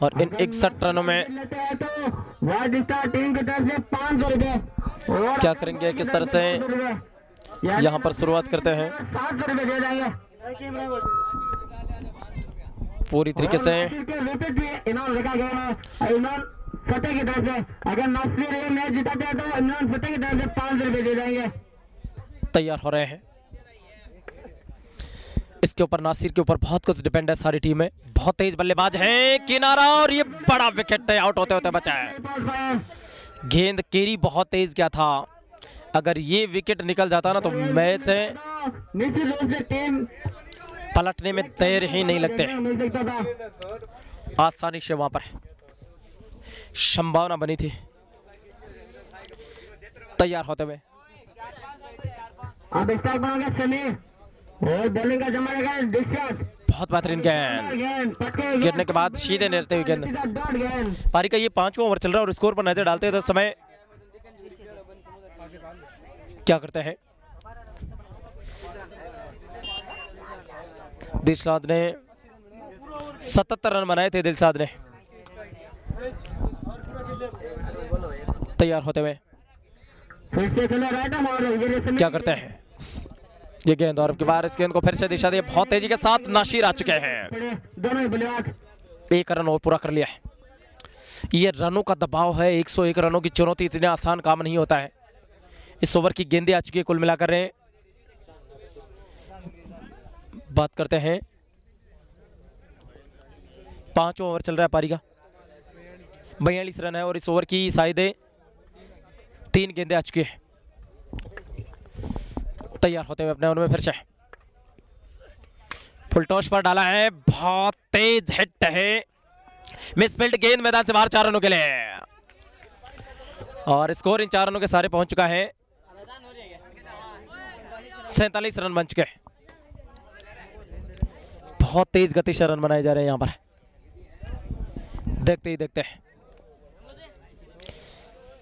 और इन 61 रनों में लेते हैं तो वाइड स्टार टीम की तरफ से 500 रुपए और क्या करेंगे, किस तरह से यहाँ पर शुरुआत करते हैं। 700 रुपए दे देंगे। पूरी तरीके से विकेट भी इनाम रखा गया है इमरान फतेह की तरफ से। अगर नासिर ये मैच जीताते हैं तो इमरान फतेह की तरफ से 500 रुपए दे देंगे। तैयार हो रहे हैं। इसके ऊपर नासिर के ऊपर बहुत कुछ डिपेंड है सारी टीम में। बहुत तेज बल्लेबाज है, किनारा और ये बड़ा विकेट आउट होते होते बचा है। गेंद केरी बहुत तेज क्या था, अगर ये विकेट निकल जाता ना तो मैच निश्चित रूप से टीम पलटने में देर ही नहीं लगते। मिल सकता था। आसानी से वहां पर संभावना बनी थी। तैयार होते हुए अब स्टार्ट बनाओगे समीर और बॉलिंग का जमा रहेगा डिस्चार्ज। बहुत बेहतरीन गेंद, गिरने के बाद सीधे नेरते हुए गेंद। पारी का ये 5वां ओवर चल रहा है और स्कोर पर नजर डालते हैं तो समय क्या करते हैं। दिलशाद ने 77 रन बनाए थे। दिलशाद ने तैयार होते हुए क्या करते हैं ये गेंद और की बार इस गेंद को फिर से दिशा दी बहुत तेजी के साथ। नासिर आ चुके हैं, 1 रन और पूरा कर लिया है। ये रनों का दबाव है, 101 रनों की चुनौती इतने आसान काम नहीं होता है। इस ओवर की गेंदें आ चुकी है कुल मिलाकर। बात करते हैं 5वां ओवर चल रहा है पारी का, 42 रन है और इस ओवर की शायद 3 गेंदें आ चुकी है। तैयार होते हुए अपने ओवर में फिर से फुल टॉस पर डाला है, बहुत तेज हिट है, मिसफील्ड गेंद मैदान से बाहर 4 रनों के लिए और स्कोर इन 4 रनों के सारे पहुंच चुका है। 47 रन बन चुके हैं। बहुत तेज गति से रन बनाए जा रहे हैं यहां पर। देखते ही देखते हैं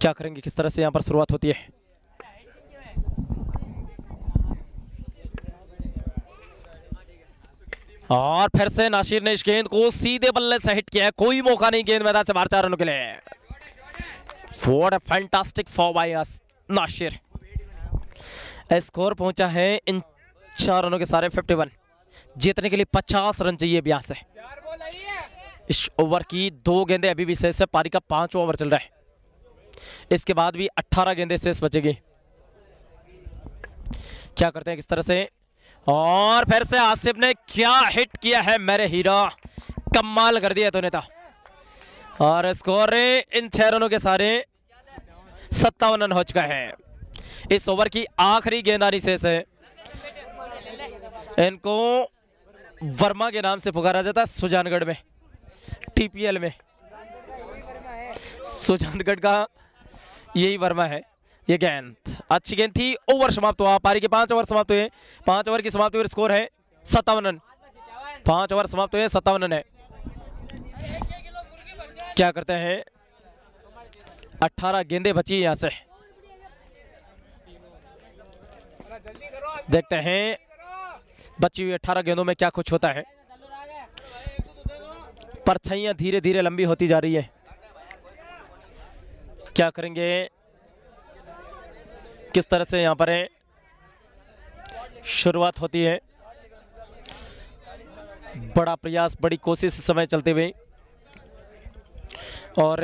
क्या करेंगे, किस तरह से यहां पर शुरुआत होती है। और फिर से नासिर ने इस गेंद को सीधे बल्ले से हिट किया है, कोई मौका नहीं गेंद मैदान से बाहर 4 रनों के लिए। What a fantastic four by Nasir. Score पहुंचा है इन 4 रनों के सारे 51। जीतने के लिए 50 रन चाहिए अब यहां से। इस ओवर की 2 गेंदें अभी भी शेष है। पारी का 5वां ओवर चल रहा है, इसके बाद भी 18 गेंदें शेष बचेगी। क्या करते हैं, किस तरह से और फिर से आसिफ ने क्या हिट किया है मेरे हीरो, कमाल कर दिया तूने था। और स्कोर इन 6 रनों के सारे 57 रन हो चुका है। इस ओवर की आखिरी गेंदबाजी शेष है। इनको वर्मा के नाम से पुकारा जाता है सुजानगढ़ में, टीपीएल में। सुजानगढ़ का यही वर्मा है। ये गेंद अच्छी गेंद थी, ओवर समाप्त हुआ। पारी के 5 ओवर समाप्त हुए। 5 ओवर की समाप्ति हुई, स्कोर है 57 रन। 5 ओवर समाप्त हुए, 57 रन है। क्या करते हैं, 18 गेंदें बची यहां से। देखते हैं बची हुई 18 गेंदों में क्या कुछ होता है। परछाइयां धीरे धीरे लंबी होती जा रही है। क्या करेंगे, किस तरह से यहां पर शुरुआत होती है। बड़ा प्रयास, बड़ी कोशिश समय चलते हुए और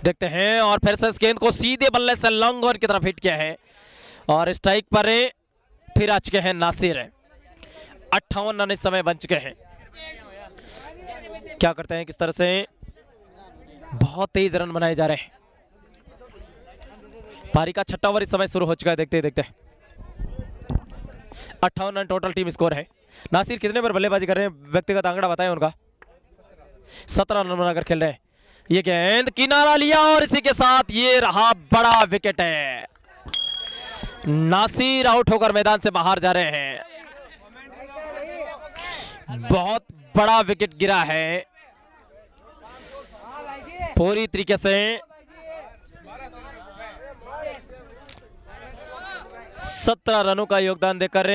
देखते हैं। और फिर से इस गेंद को सीधे बल्ले से लॉन्ग ऑन की तरफ हिट किया है और स्ट्राइक पर फिर आ चुके हैं नासिर। 58 रन इस समय बन चुके हैं। क्या करते हैं, किस तरह से बहुत तेज रन बनाए जा रहे हैं। पारी का छठा ओवर इस समय शुरू हो चुका है। देखते ही देखते 58 रन टोटल टीम स्कोर है। नासिर कितने पर बल्लेबाजी कर रहे हैं, व्यक्तिगत आंकड़ा बताएं उनका। 17 रन बनाकर खेल रहे हैं। ये गेंद किनारा लिया और इसी के साथ ये रहा बड़ा विकेट है। नासिर आउट होकर मैदान से बाहर जा रहे हैं। बहुत बड़ा विकेट गिरा है पूरी तरीके से। 17 रनों का योगदान देकर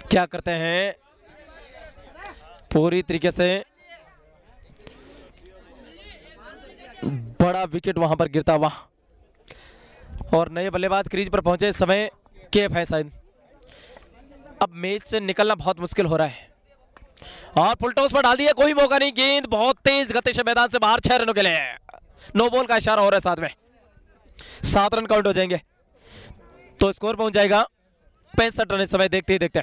क्या करते हैं, पूरी तरीके से बड़ा विकेट वहां पर गिरता हुआ। और नए बल्लेबाज क्रीज पर पहुंचे। इस समय केफ है शायद। अब मैच से निकलना बहुत मुश्किल हो रहा है और फुल टॉस पर डाल दिया, कोई मौका नहीं। गेंद बहुत तेज गति से मैदान से बाहर। 6 रनों के लिए नो बॉल का इशारा हो रहा है। साथ में 7 रन काउंट हो जाएंगे तो स्कोर पहुंच जाएगा 65 रन इस समय। देखते ही देखते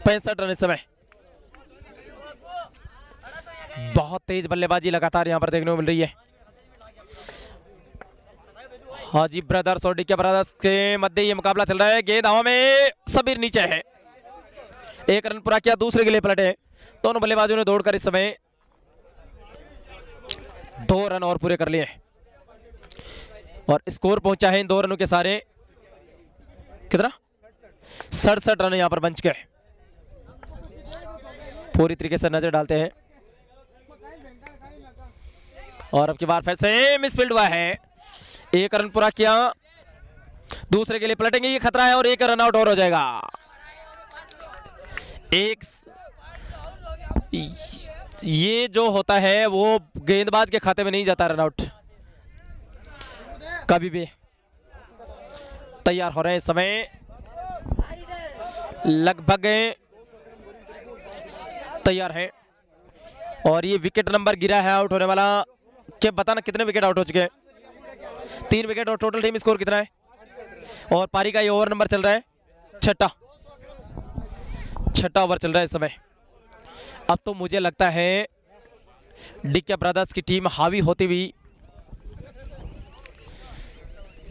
65 रन इस समय। बहुत तेज बल्लेबाजी लगातार यहां पर देखने को मिल रही है। हाजी ब्रदर्स और डीके ब्रदर्स के मध्य ये मुकाबला चल रहा है। गेंद हवा में, सबीर नीचे है। 1 रन पूरा किया, दूसरे के लिए पलटे। दोनों बल्लेबाजों ने दौड़कर इस समय 2 रन और पूरे कर लिए और स्कोर पहुंचा है इन 2 रनों के सारे कितना 67 रन यहां पर बन चुके हैं। पूरी तरीके से नजर डालते हैं और अब की बार फिर से मिसफील्ड हुआ है। 1 रन पूरा किया, दूसरे के लिए पलटेंगे, ये खतरा है और 1 रन आउट और हो जाएगा। ये जो होता है वो गेंदबाज के खाते में नहीं जाता रन आउट कभी भी। तैयार हो रहे हैं इस समय, लगभग तैयार है और ये विकेट नंबर गिरा है आउट होने वाला। क्या बताना कितने विकेट आउट हो चुके हैं? 3 विकेट और टोटल टीम स्कोर कितना है? और पारी का ये ओवर नंबर चल रहा है छठा ओवर चल रहा है इस समय। अब तो मुझे लगता है डीके ब्रदर्स की टीम हावी होती हुई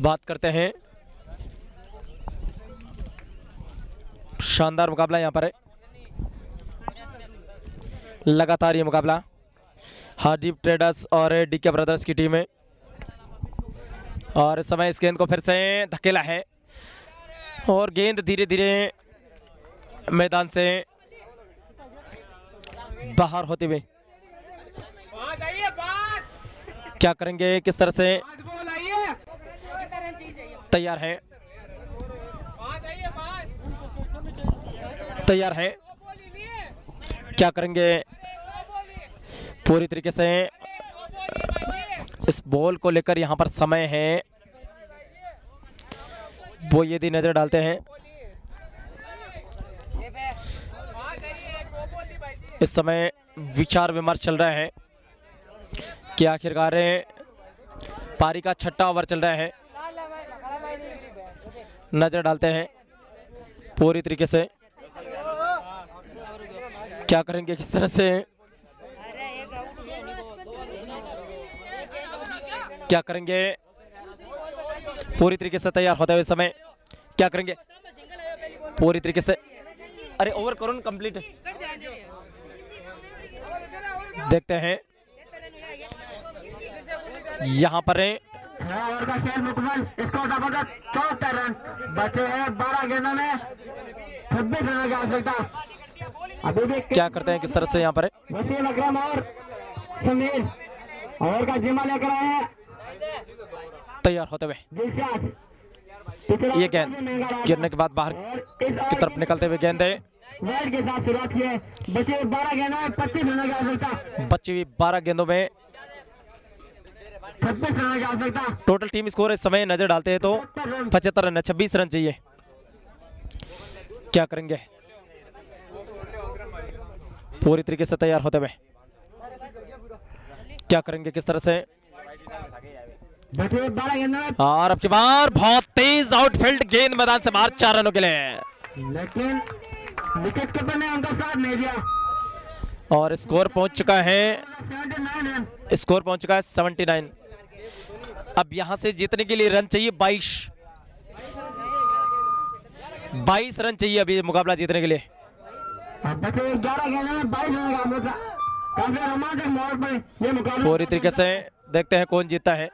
बात करते हैं। शानदार मुकाबला यहां पर है, लगातार ये मुकाबला हार्डी ट्रेडर्स और डीके ब्रदर्स की टीम है। और इस समय इस गेंद को फिर से धकेला है और गेंद धीरे धीरे मैदान से बाहर होते हुए क्या करेंगे, किस तरह से तैयार है, तैयार है, क्या करेंगे पूरी तरीके से। इस बॉल को लेकर यहां पर समय है वो यदि नजर डालते हैं। इस समय विचार विमर्श चल रहा है कि आखिरकार पारी का छठा ओवर चल रहा है। नजर डालते हैं पूरी तरीके से क्या करेंगे, किस तरह से क्या करेंगे, पूरी तरीके से तैयार होते हुए समय क्या करेंगे पूरी तरीके से। अरे ओवर करो कंप्लीट। देखते हैं यहां पर ओवर का खेल मुकम्मल, स्कोर 74 रन बचे हैं 12 गेंदों में 26 रनों की आवश्यकता। अभी भी क्या करते हैं, किस तरह से यहां पर वसीम अकरम और समीर ओवर का जिम्मा लेकर आए हैं तैयार होते हुए। ये गेंद गिरने के बाद बाहर की तरफ निकलते हुए गेंद है वाइड के साथ शुरुआत की है। बचे 12 गेंदों में 25 रनों की आवश्यकता। बची हुई 12 गेंदों में 26 रनों की आवश्यकता। टोटल टीम स्कोर इस समय नजर डालते हैं तो 75 रन है, 26 रन चाहिए। क्या करेंगे पूरी तरीके से तैयार होते हुए, क्या करेंगे, किस तरह से। बचे 12 गेंदों में और अब की बार बहुत तेज आउटफील्ड गेंद मैदान से बाहर 4 रनों के लिए। लेकिन विकेट कीपर ने उनका साथ नहीं दिया। और स्कोर पहुंच चुका है 79 रन। स्कोर पहुंच चुका है 79। अब यहां से जीतने के लिए रन चाहिए 22 रन चाहिए अभी मुकाबला जीतने के लिए। बचे 11 गेंदों में 22 रन का मुकाबला। काफी रोमांचक मोड़ पर ये मुकाबला पूरी तरीके से देखते हैं कौन जीतता है।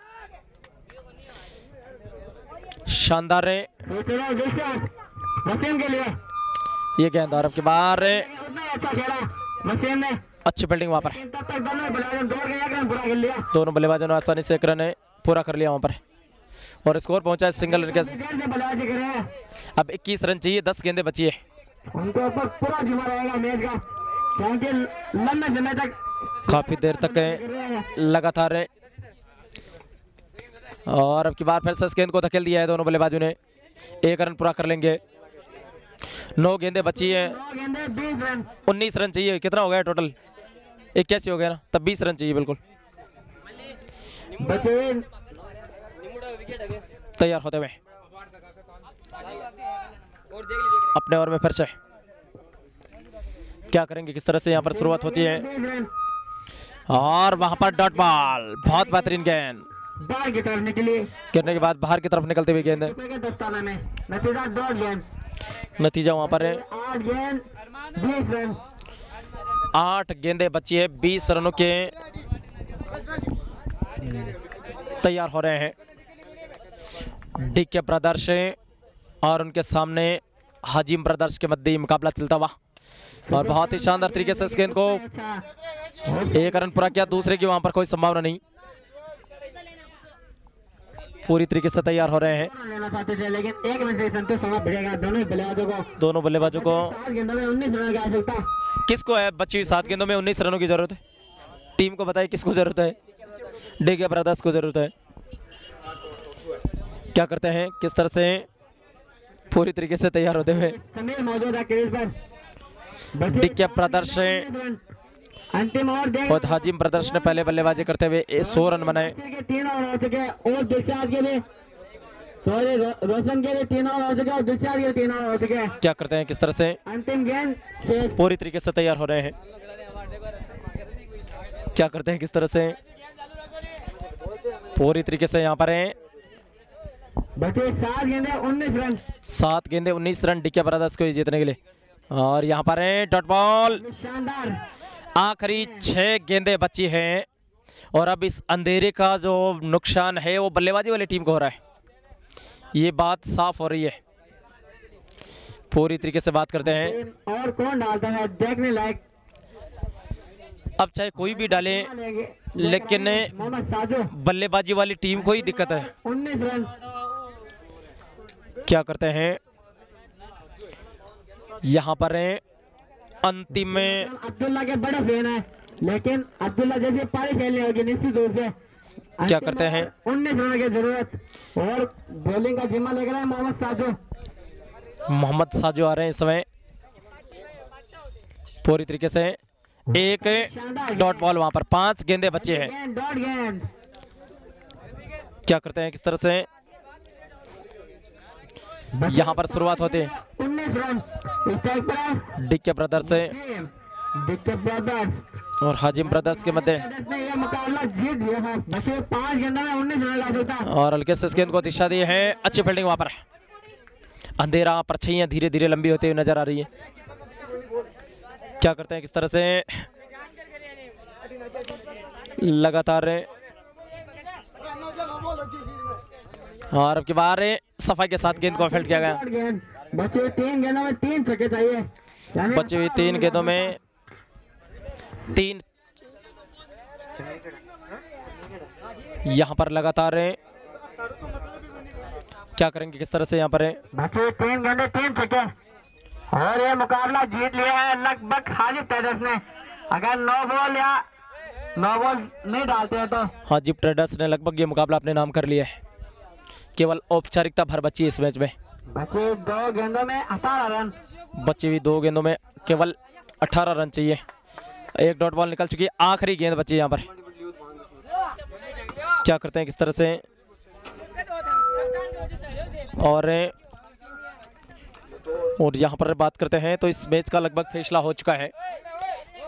शानदार है वसीम के लिए। ये गेंद और अब की बार उतना ही अच्छा खेला वसीम ने। अच्छी फील्डिंग वहां पर। तब तक दोनों बल्लेबाज दौड़ के एक रन पूरा कर लिया। दोनों बल्लेबाजों ने आसानी से एक रन पूरा कर लिया वहां पर और स्कोर पहुंचा है सिंगल रन के। बल्लेबाजी कर रहे हैं। अब 21 रन चाहिए, 10 गेंदें बची है। उनके ऊपर पूरा जिम्मा रहेगा मैच का, क्योंकि लंबे समय तक काफी देर तक लगातार है। और अब की बार फिर से इस गेंद को धकेल दिया है दोनों बल्लेबाजों ने। एक रन पूरा कर लेंगे। 9 गेंदें बची है। 9 गेंदे 20 रन। 19 रन चाहिए। कितना हो गया टोटल? 81 हो गया ना, तब 20 रन चाहिए बिल्कुल। बचे तैयार होते हुए अपने ओवर में फिर से क्या करेंगे, किस तरह से यहाँ पर शुरुआत होती है। और वहां पर डॉट बॉल, बहुत बेहतरीन गेंद बाहर की तरफ निकली। गिरने के बाद बाहर की तरफ निकलते हुए गेंद है। दस्ताना में नतीजा 2 गेंद। नतीजा वहां पर है 8 गेंद 20 रन। 8 गेंदें बची है, 20 रनों के तैयार हो रहे हैं डीके ब्रदर्स और उनके सामने हाजिम ब्रदर्स के मध्य मुकाबला चलता हुआ। और बहुत ही शानदार तरीके से इस गेंद को एक रन पूरा किया, दूसरे की वहां पर कोई संभावना नहीं। पूरी तरीके से तैयार हो रहे हैं लेना चाहते थे, लेकिन एक रन से संतोष होना पड़ेगा दोनों बल्लेबाजों को। 7 गेंदों में 19 रन की आवश्यकता। किसको है बची हुई 7 गेंदों में 19 रनों की जरूरत है? टीम को बताइए किसको जरूरत है? डीके ब्रदर्स को जरूरत है। क्या करते हैं, किस तरह से पूरी तरीके से तैयार होते हुए समीर मौजूद है क्रीज पर। डीके ब्रदर्स अंतिम ओवर और हाजिम ब्रदर्स ने पहले बल्लेबाजी करते हुए 100 रन बनाए। 3 ओवर हो चुके हैं और दिलशाद के लिए, सॉरी रोशन के लिए 3 ओवर हो चुके हैं और दिलशाद के लिए 3 ओवर हो चुके हैं। क्या करते हैं, किस तरह से अंतिम गेंद पूरी तरीके से तैयार हो रहे हैं। क्या करते हैं, किस तरह से पूरी तरीके से यहाँ पर है। बचे 7 गेंदे 19 रन। 7 गेंदे 19 रन डीके ब्रदर्स को जीतने के लिए। और यहाँ पर है डॉट बॉल। शानदार। आखिरी 6 गेंदें बची हैं और अब इस अंधेरे का जो नुकसान है वो बल्लेबाजी वाली टीम को हो रहा है। ये बात साफ हो रही है। पूरी तरीके से बात करते हैं और कौन डालता है देखने लायक। अब चाहे कोई भी डाले, लेकिन मोहम्मद साजो बल्लेबाजी वाली टीम को ही दिक्कत है। 19 रन। क्या करते हैं, यहाँ पर है अंतिम में। अब्दुल्ला के बड़े फैन है, लेकिन अब्दुल्ला जैसे पारी खेलने होगी निश्चित रूप से। क्या करते हैं, 19 रन की जरूरत और बॉलिंग का जिम्मा लेकर है मोहम्मद साजो। मोहम्मद साजो आ रहे हैं इस समय। पूरी तरीके से एक डॉट बॉल, वहां पर 5 गेंदें बचे हैं। डॉट गेंद। क्या करते हैं, किस तरह से यहाँ पर शुरुआत होती है 19 रन। डीके ब्रदर्स से डीके ब्रदर्स और हाजिम ब्रदर्स के मध्य। ने यह मुकाबला जीत लिया है। बचे 5 गेंदों में 19 रन का होता। और हल्के से इस गेंद को दिशा दी है। अच्छी फील्डिंग वहां पर। अंधेरा, परछाइयां धीरे धीरे लंबी होती हुई नजर आ रही है। क्या करते हैं, किस तरह से लगातार। और अब की बार सफाई के साथ गेंद को फील्ड किया गया। बचे 3 गेंदों में 3 छक्के चाहिए। बची हुई 3 गेंदों में 3 यहाँ पर लगातार क्या करेंगे, किस तरह से यहाँ पर बचे 3 गेंदे 3 छक्के और ये मुकाबला जीत लिया है लगभग हाजिब ट्रेडर्स ने। अगर 9 बॉल या 9 बॉल नहीं डालते हैं तो हाजिब ट्रेडर्स ने लगभग ये मुकाबला अपने नाम कर लिया है। केवल औपचारिकता भर बची इस मैच में। बचे 2 गेंदों में 18 रन। बची हुई 2 गेंदों में केवल 18 रन चाहिए। एक डॉट बॉल निकल चुकी है, आखिरी गेंद बची यहाँ पर। क्या करते हैं, किस तरह से और और यहाँ पर बात करते हैं तो इस मैच का लगभग फैसला हो चुका है।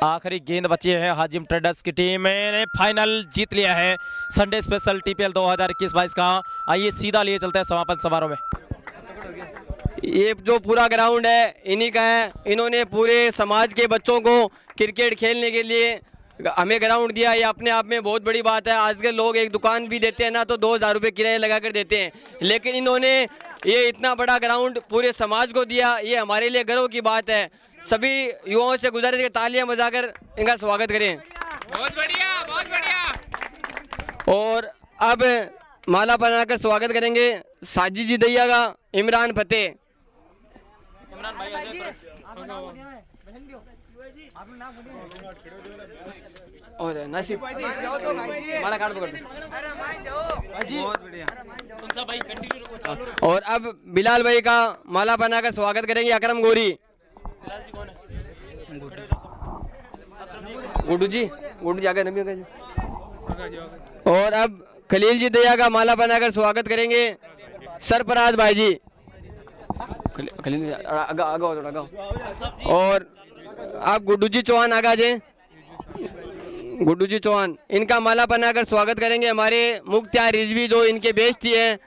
आखिरी गेंद बची है, हाजिम ट्रेडर्स की टीम ने फाइनल जीत लिया है संडे स्पेशल टीपीएल 2021-22 का। आइए सीधा लिए चलते हैं समापन समारोह में। ये जो पूरा ग्राउंड है इन्हीं का है। इन्होंने पूरे समाज के बच्चों को क्रिकेट खेलने के लिए हमें ग्राउंड दिया। ये अपने आप में बहुत बड़ी बात है। आज के लोग एक दुकान भी देते हैं ना तो 2000 रुपये किराया लगा कर देते हैं, लेकिन इन्होंने ये इतना बड़ा ग्राउंड पूरे समाज को दिया। ये हमारे लिए गर्व की बात है। सभी युवाओं से गुजारिश है तालियां बजाकर इनका स्वागत करें। बहुत बढ़िया, बहुत बढ़िया। और अब माला बनाकर स्वागत करेंगे साजिद जी दैया का, इमरान फतेह और नासिर। माला कार्ड पकड़ दो। और अब बिलाल भाई का माला बनाकर स्वागत करेंगे अकरम गोरी। गुड्डू जी आगे नबी जी। और अब खलील जी दैया का माला बनाकर स्वागत करेंगे सरफराज भाई जी। खलील आगा। और आप गुड्डू जी चौहान आगा जे। गुड्डू जी चौहान इनका माला बनाकर स्वागत करेंगे हमारे मुख्तार रिजवी जो इनके बेस्टी हैं।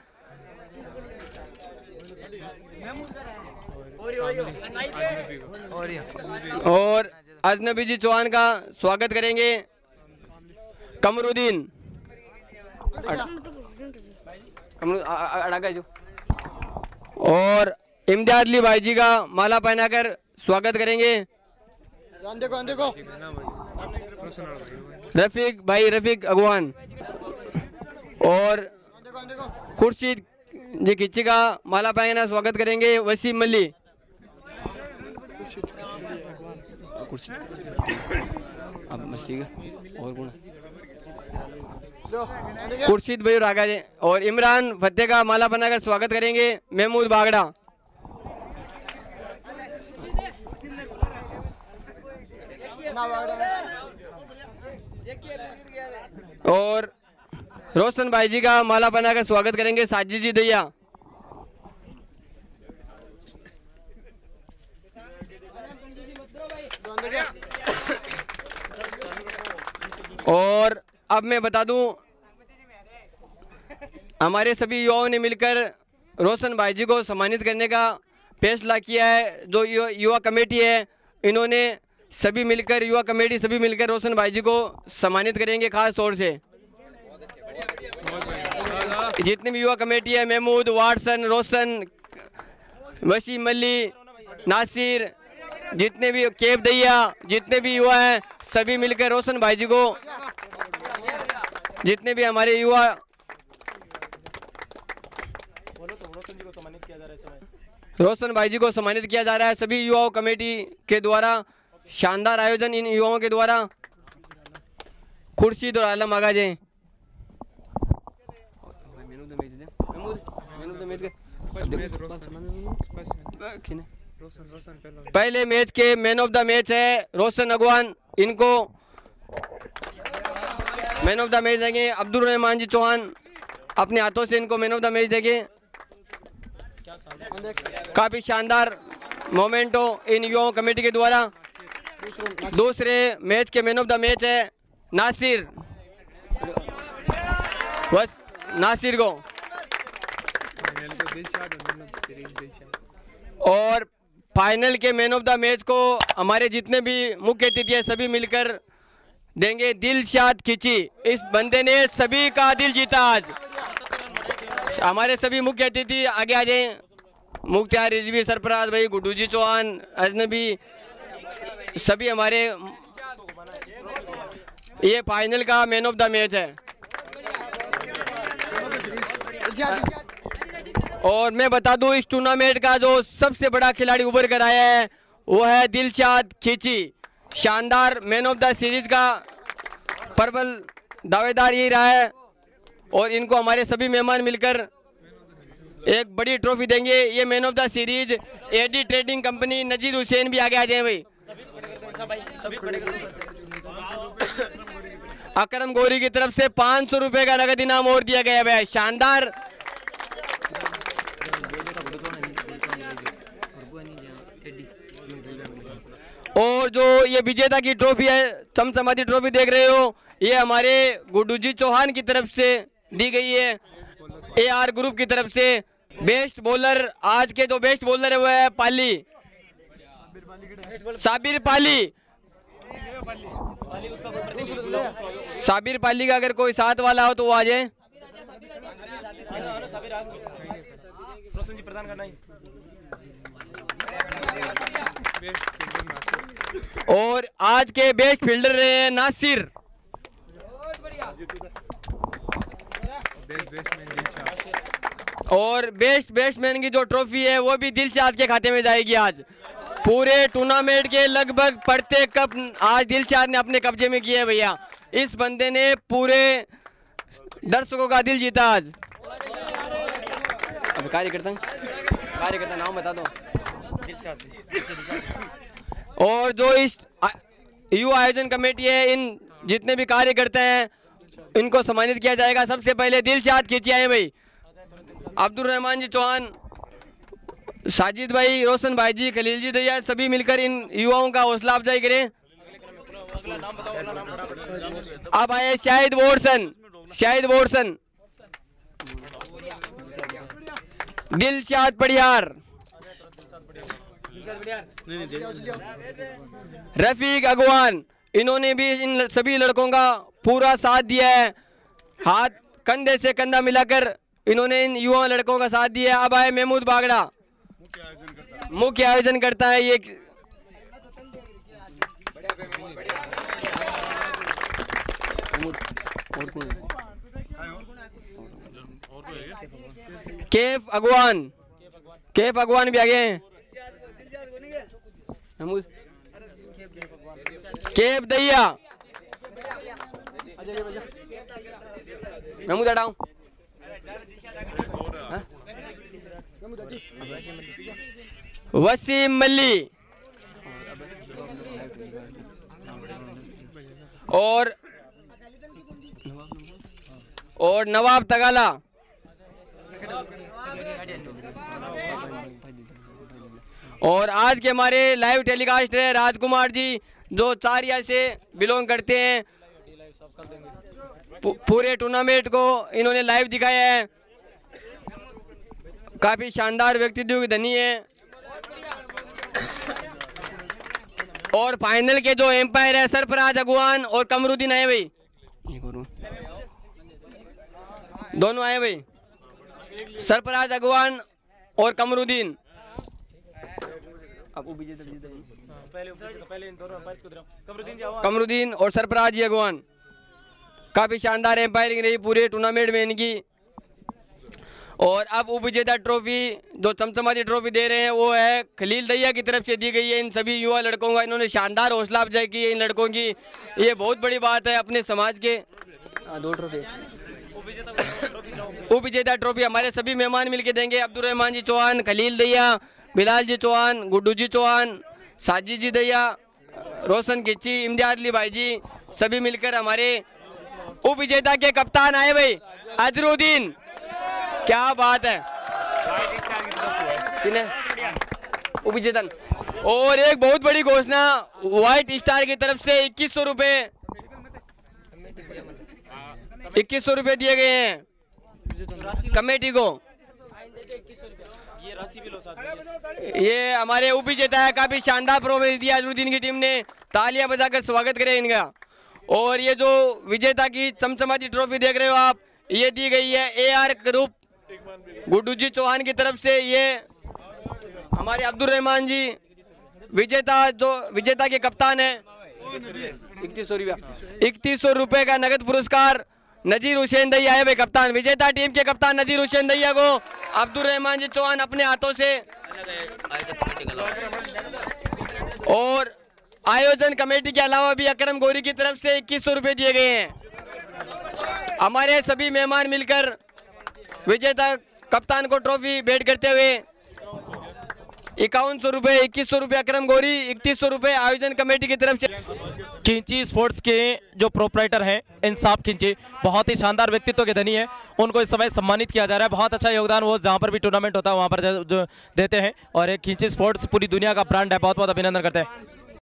और अजनबी जी चौहान का स्वागत करेंगे कमरुद्दीन जो। और इमदादली भाई जी का माला पहनाकर स्वागत करेंगे रफीक अगवान। और खुर्शीद जी खिच्ची का माला पहना स्वागत करेंगे वसीम मल्ली। अब मस्ती और कौन खुर्शीद भाई रागा जी। और इमरान फतेह का माला बनाकर स्वागत करेंगे महमूद बागड़ा। और रोशन भाई जी का माला बनाकर स्वागत करेंगे साजिद जी दैया। और अब मैं बता दूं हमारे सभी युवाओं ने मिलकर रोशन भाई जी को सम्मानित करने का फैसला किया है। जो युवा कमेटी है इन्होंने सभी मिलकर युवा कमेटी सभी मिलकर रोशन भाई जी को सम्मानित करेंगे। खास तौर से जितनी भी युवा कमेटी है महमूद, वाटसन, रोशन, वसीम मल्ली, नासिर, जितने भी केब दैया, जितने भी युवा हैं सभी मिलकर रोशन भाई जी को, जितने भी हमारे युवा रोशन भाई जी को सम्मानित किया जा रहा है सभी युवाओं कमेटी के द्वारा। शानदार आयोजन इन युवाओं के द्वारा। खुर्शीद और आलम आगा जाए। पहले मैच के मैन ऑफ द मैच है रोशन अगवान। इनको मैन ऑफ द मैच देंगे अब्दुल रहमान जी चौहान। अपने हाथों से इनको मैन ऑफ द मैच देंगे। काफी शानदार मोमेंटो इन युवाओं कमेटी के द्वारा। दूसरे मैच के मैन ऑफ द मैच है नासिर। बस नासिर को। और फाइनल के मैन ऑफ द मैच को हमारे जितने भी मुख्य अतिथि हैं सभी मिलकर देंगे दिलशाद खिची। इस बंदे ने सभी का दिल जीता आज। हमारे सभी मुख्य अतिथि आगे आ जाएं। मुख्तार रिजवी, सरफराज भाई, गुड्डू जी चौहान, अजनबी, सभी हमारे। ये फाइनल का मैन ऑफ द मैच है। और मैं बता दूं इस टूर्नामेंट का जो सबसे बड़ा खिलाड़ी उभर कर आया है वो है दिलशाद खिची। शानदार मैन ऑफ द सीरीज का प्रबल दावेदार यही रहा है। और इनको हमारे सभी मेहमान मिलकर एक बड़ी ट्रॉफी देंगे। ये man of the series AD trading company Nazir Hussain भी आगे आ जाए भाई। अकरम गोरी की तरफ से 500 रुपए का नगद इनाम और दिया गया है। शानदार और जो ये विजेता की ट्रॉफी है, चमचमाती ट्रॉफी देख रहे हो, ये हमारे गुड्डू जी चौहान की तरफ से दी गई है, AR ग्रुप की तरफ से। बेस्ट बॉलर, आज के जो बेस्ट बॉलर है वो है पाली, साबिर पाली। साबिर पाली का अगर कोई साथ वाला हो तो वो आ जाए। और आज के बेस्ट फील्डर रहे हैं नासिर। और बेस्ट बैट्समैन की जो ट्रॉफी है वो भी दिलशाद के खाते में जाएगी। आज पूरे टूर्नामेंट के लगभग प्रत्येक कप आज दिलशाद ने अपने कब्जे में किया है भैया। इस बंदे ने पूरे दर्शकों का दिल जीता आज। अब कार्यकर्ता नाम बता दो। और जो इस युवा आयोजन कमेटी है, इन जितने भी कार्यकर्ता हैं इनको सम्मानित किया जाएगा। सबसे पहले दिलशाद खींची आए भाई, अब्दुल रहमान जी चौहान, साजिद भाई, रोशन भाई जी, खलील जी दैया, सभी मिलकर इन युवाओं का हौसला अफजाई करें। अब आए शाहिद वोरसन, दिलशाद पड़ियार, रफीक अगवान, इन्होंने भी इन सभी लड़कों का पूरा साथ दिया है। हाथ कंधे से कंधा मिलाकर इन्होंने इन युवा लड़कों का साथ दिया। अब आए महमूद बागड़ा, मुख्य आयोजन करता है ये। कैफ अगवान भी आ गए हैं। कैफ दैया, महमूद हटाओ। वसीम मल्ली और नवाब तगाला। और आज के हमारे लाइव टेलीकास्ट है राजकुमार जी, जो चारिया से बिलोंग करते हैं। पूरे टूर्नामेंट को इन्होंने लाइव दिखाया है। काफी शानदार व्यक्तित्व की धनी है। और फाइनल के जो एम्पायर है सरफराज अगवान और कमरुद्दीन आए भाई, दोनों आए भाई, सरफराज अगवान और कमरुद्दीन। कमरुद्दीन और सरफराज अगवान, काफी शानदार एम्पायरिंग रही पूरे टूर्नामेंट में इनकी। और अब उपविजेता ट्रॉफी जो चमचमाती ट्रॉफी दे रहे हैं वो है खलील दैया की तरफ से दी गई है इन सभी युवा लड़कों का। इन्होंने शानदार हौसला अफजाई की है इन लड़कों की, ये बहुत बड़ी बात है अपने समाज के। दो ट्रॉफी उपविजेता ट्रॉफी हमारे सभी मेहमान मिलके देंगे। अब्दुल रहमान जी चौहान, खलील दैया, बिलाल जी चौहान, गुड्डू जी चौहान, साजिद जी दैया, रोशन खिच्ची, इम्तियाज अली भाई जी, सभी मिलकर हमारे उपविजेता के कप्तान आए भाई अजरुद्दीन। क्या बात है, उपविजेतन। और एक बहुत बड़ी घोषणा, व्हाइट स्टार की तरफ से 2100 रुपए दिए गए हैं कमेटी को। ये हमारे उपविजेता है, काफी शानदार परफॉर्मेंस दिया अजरुद्दीन की टीम ने, तालियां बजाकर स्वागत करें इनका। और ये जो विजेता की चमचमाती ट्रॉफी देख रहे हो आप, ये दी गई है AR ग्रुप गुड्डू जी चौहान की तरफ से। ये हमारे अब्दुल रहमान जी विजेता के कप्तान है। 3100 रुपए का नगद पुरस्कार नजीर हुसैन दैया है भाई कप्तान। विजेता टीम के कप्तान नजीर हुसैन दैया को अब्दुल रहमान जी चौहान अपने हाथों से। और आयोजन कमेटी के अलावा भी अकरम गौरी की तरफ से 2100 रुपए दिए गए हैं। हमारे सभी मेहमान मिलकर विजेता कप्तान को ट्रॉफी भेंट करते हुए 5100 रुपए, 2100 रुपए अकरम गौरी, 3100 रुपए आयोजन कमेटी की तरफ से। खिंची स्पोर्ट्स के जो प्रोपराइटर हैं इंसाफ खिंची, बहुत ही शानदार व्यक्तित्व के धनी है, उनको इस समय सम्मानित किया जा रहा है। बहुत अच्छा योगदान वो जहाँ पर भी टूर्नामेंट होता है वहाँ पर जो देते हैं। और एक खिंची स्पोर्ट्स पूरी दुनिया का ब्रांड है, बहुत बहुत अभिनंदन करते हैं।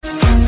है।